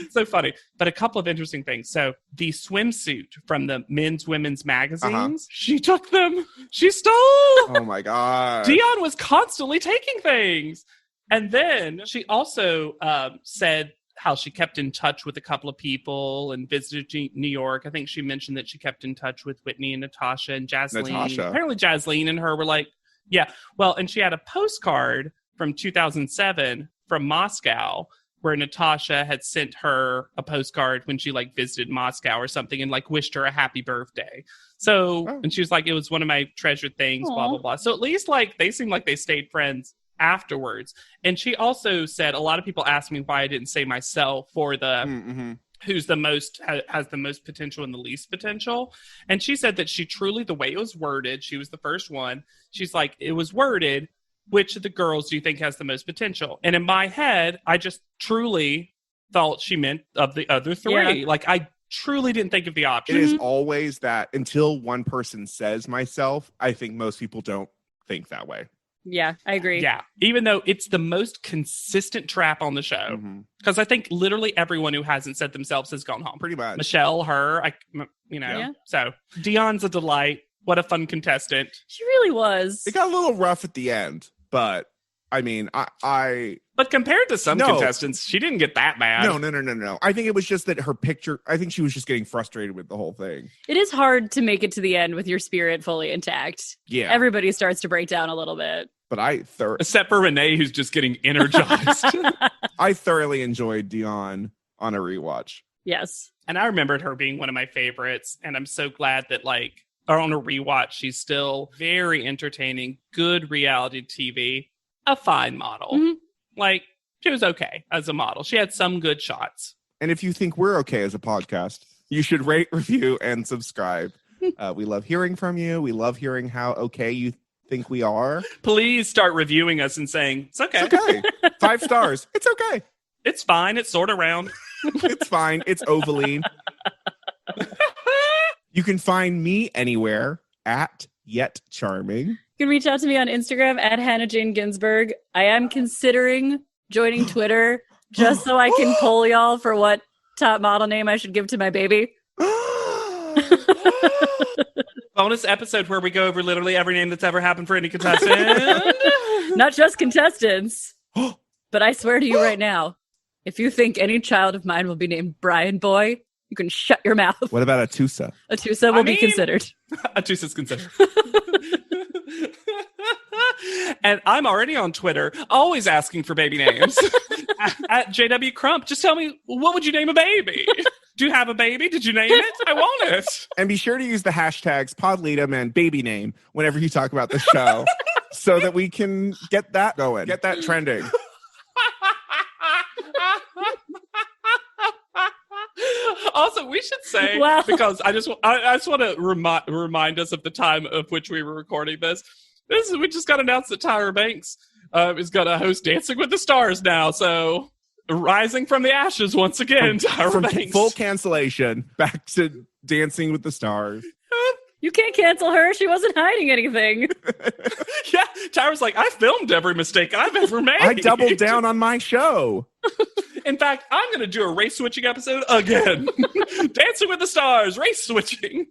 [SPEAKER 2] So funny. But a couple of interesting things. So the swimsuit from the women's magazines, she took them. She stole.
[SPEAKER 3] Oh my god.
[SPEAKER 2] Dion was constantly taking things. And then she also said how she kept in touch with a couple of people and visited New York. I think she mentioned that she kept in touch with Whitney and Natasha and Jasleen.
[SPEAKER 3] Natasha.
[SPEAKER 2] Apparently Jasleen and her were like, yeah. Well, and she had a postcard from 2007 from Moscow where Natasha had sent her a postcard when she like visited Moscow or something and like wished her a happy birthday. So, and she was like, it was one of my treasured things, blah, blah, blah. So at least like they seemed like they stayed friends afterwards. And she also said, a lot of people asked me why I didn't say myself for the who's the most has the most potential and the least potential. And she said that she truly, the way it was worded, she was the first one. She's like, it was worded, which of the girls do you think has the most potential? And in my head, I just truly thought she meant of the other three.
[SPEAKER 4] Yeah.
[SPEAKER 2] Like I truly didn't think of the option.
[SPEAKER 3] It is always that until one person says myself, I think most people don't think that way.
[SPEAKER 4] Yeah, I agree.
[SPEAKER 2] Yeah, even though it's the most consistent trap on the show. Because I think literally everyone who hasn't said themselves has gone home.
[SPEAKER 3] Pretty much.
[SPEAKER 2] Michelle, her,
[SPEAKER 4] Yeah.
[SPEAKER 2] So Dion's a delight. What a fun contestant.
[SPEAKER 4] She really was.
[SPEAKER 3] It got a little rough at the end, but I mean,
[SPEAKER 2] But compared to some contestants, she didn't get that bad.
[SPEAKER 3] No. I think it was just that her picture, I think she was just getting frustrated with the whole thing.
[SPEAKER 4] It is hard to make it to the end with your spirit fully intact.
[SPEAKER 3] Yeah.
[SPEAKER 4] Everybody starts to break down a little bit.
[SPEAKER 3] But
[SPEAKER 2] except for Renee, who's just getting energized.
[SPEAKER 3] I thoroughly enjoyed Dion on a rewatch.
[SPEAKER 4] Yes.
[SPEAKER 2] And I remembered her being one of my favorites. And I'm so glad that on a rewatch, she's still very entertaining, good reality TV, a fine model. Like, she was okay as a model. She had some good shots.
[SPEAKER 3] And if you think we're okay as a podcast, you should rate, review, and subscribe. We love hearing from you. We love hearing how okay you think we are.
[SPEAKER 2] Please start reviewing us and saying, it's okay.
[SPEAKER 3] It's okay. 5 stars. It's okay.
[SPEAKER 2] It's fine. It's sort of round.
[SPEAKER 3] It's fine. It's ovaline. You can find me anywhere at Yet Charming.
[SPEAKER 4] You can reach out to me on Instagram at Hannah Jane Ginsburg. I am considering joining Twitter just so I can poll y'all for what top model name I should give to my baby.
[SPEAKER 2] Bonus episode where we go over literally every name that's ever happened for any contestant.
[SPEAKER 4] Not just contestants, but I swear to you right now, if you think any child of mine will be named Brian Boy, you can shut your mouth.
[SPEAKER 3] What about Atusa?
[SPEAKER 4] Atusa will be considered.
[SPEAKER 2] Atusa's considered. And I'm already on Twitter, always asking for baby names. At JW Crump, just tell me, what would you name a baby? Do you have a baby? Did you name it? I want it.
[SPEAKER 3] And be sure to use the hashtags Podleadum and baby name whenever you talk about the show so that we can get that going, get that trending.
[SPEAKER 2] Also, we should say, because I just want to remind us of the time of which we were recording this. We just got announced that Tyra Banks is going to host Dancing with the Stars now. So, rising from the ashes once again, Tyra Banks.
[SPEAKER 3] Full cancellation, back to Dancing with the Stars.
[SPEAKER 4] You can't cancel her. She wasn't hiding anything.
[SPEAKER 2] Yeah, Tyra's like, I filmed every mistake I've ever made.
[SPEAKER 3] I doubled down on my show.
[SPEAKER 2] In fact, I'm going to do a race switching episode again. Dancing with the Stars, race switching.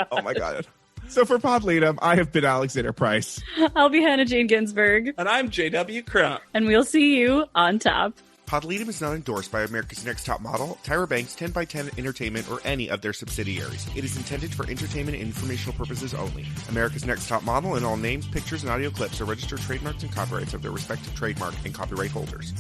[SPEAKER 3] Oh my God. So for Podleadum, I have been Alexander Price.
[SPEAKER 4] I'll be Hannah Jane Ginsburg.
[SPEAKER 2] And I'm JW Crump.
[SPEAKER 4] And we'll see you on top.
[SPEAKER 3] Podleadum is not endorsed by America's Next Top Model, Tyra Banks, 10x10 Entertainment, or any of their subsidiaries. It is intended for entertainment and informational purposes only. America's Next Top Model and all names, pictures, and audio clips are registered trademarks and copyrights of their respective trademark and copyright holders.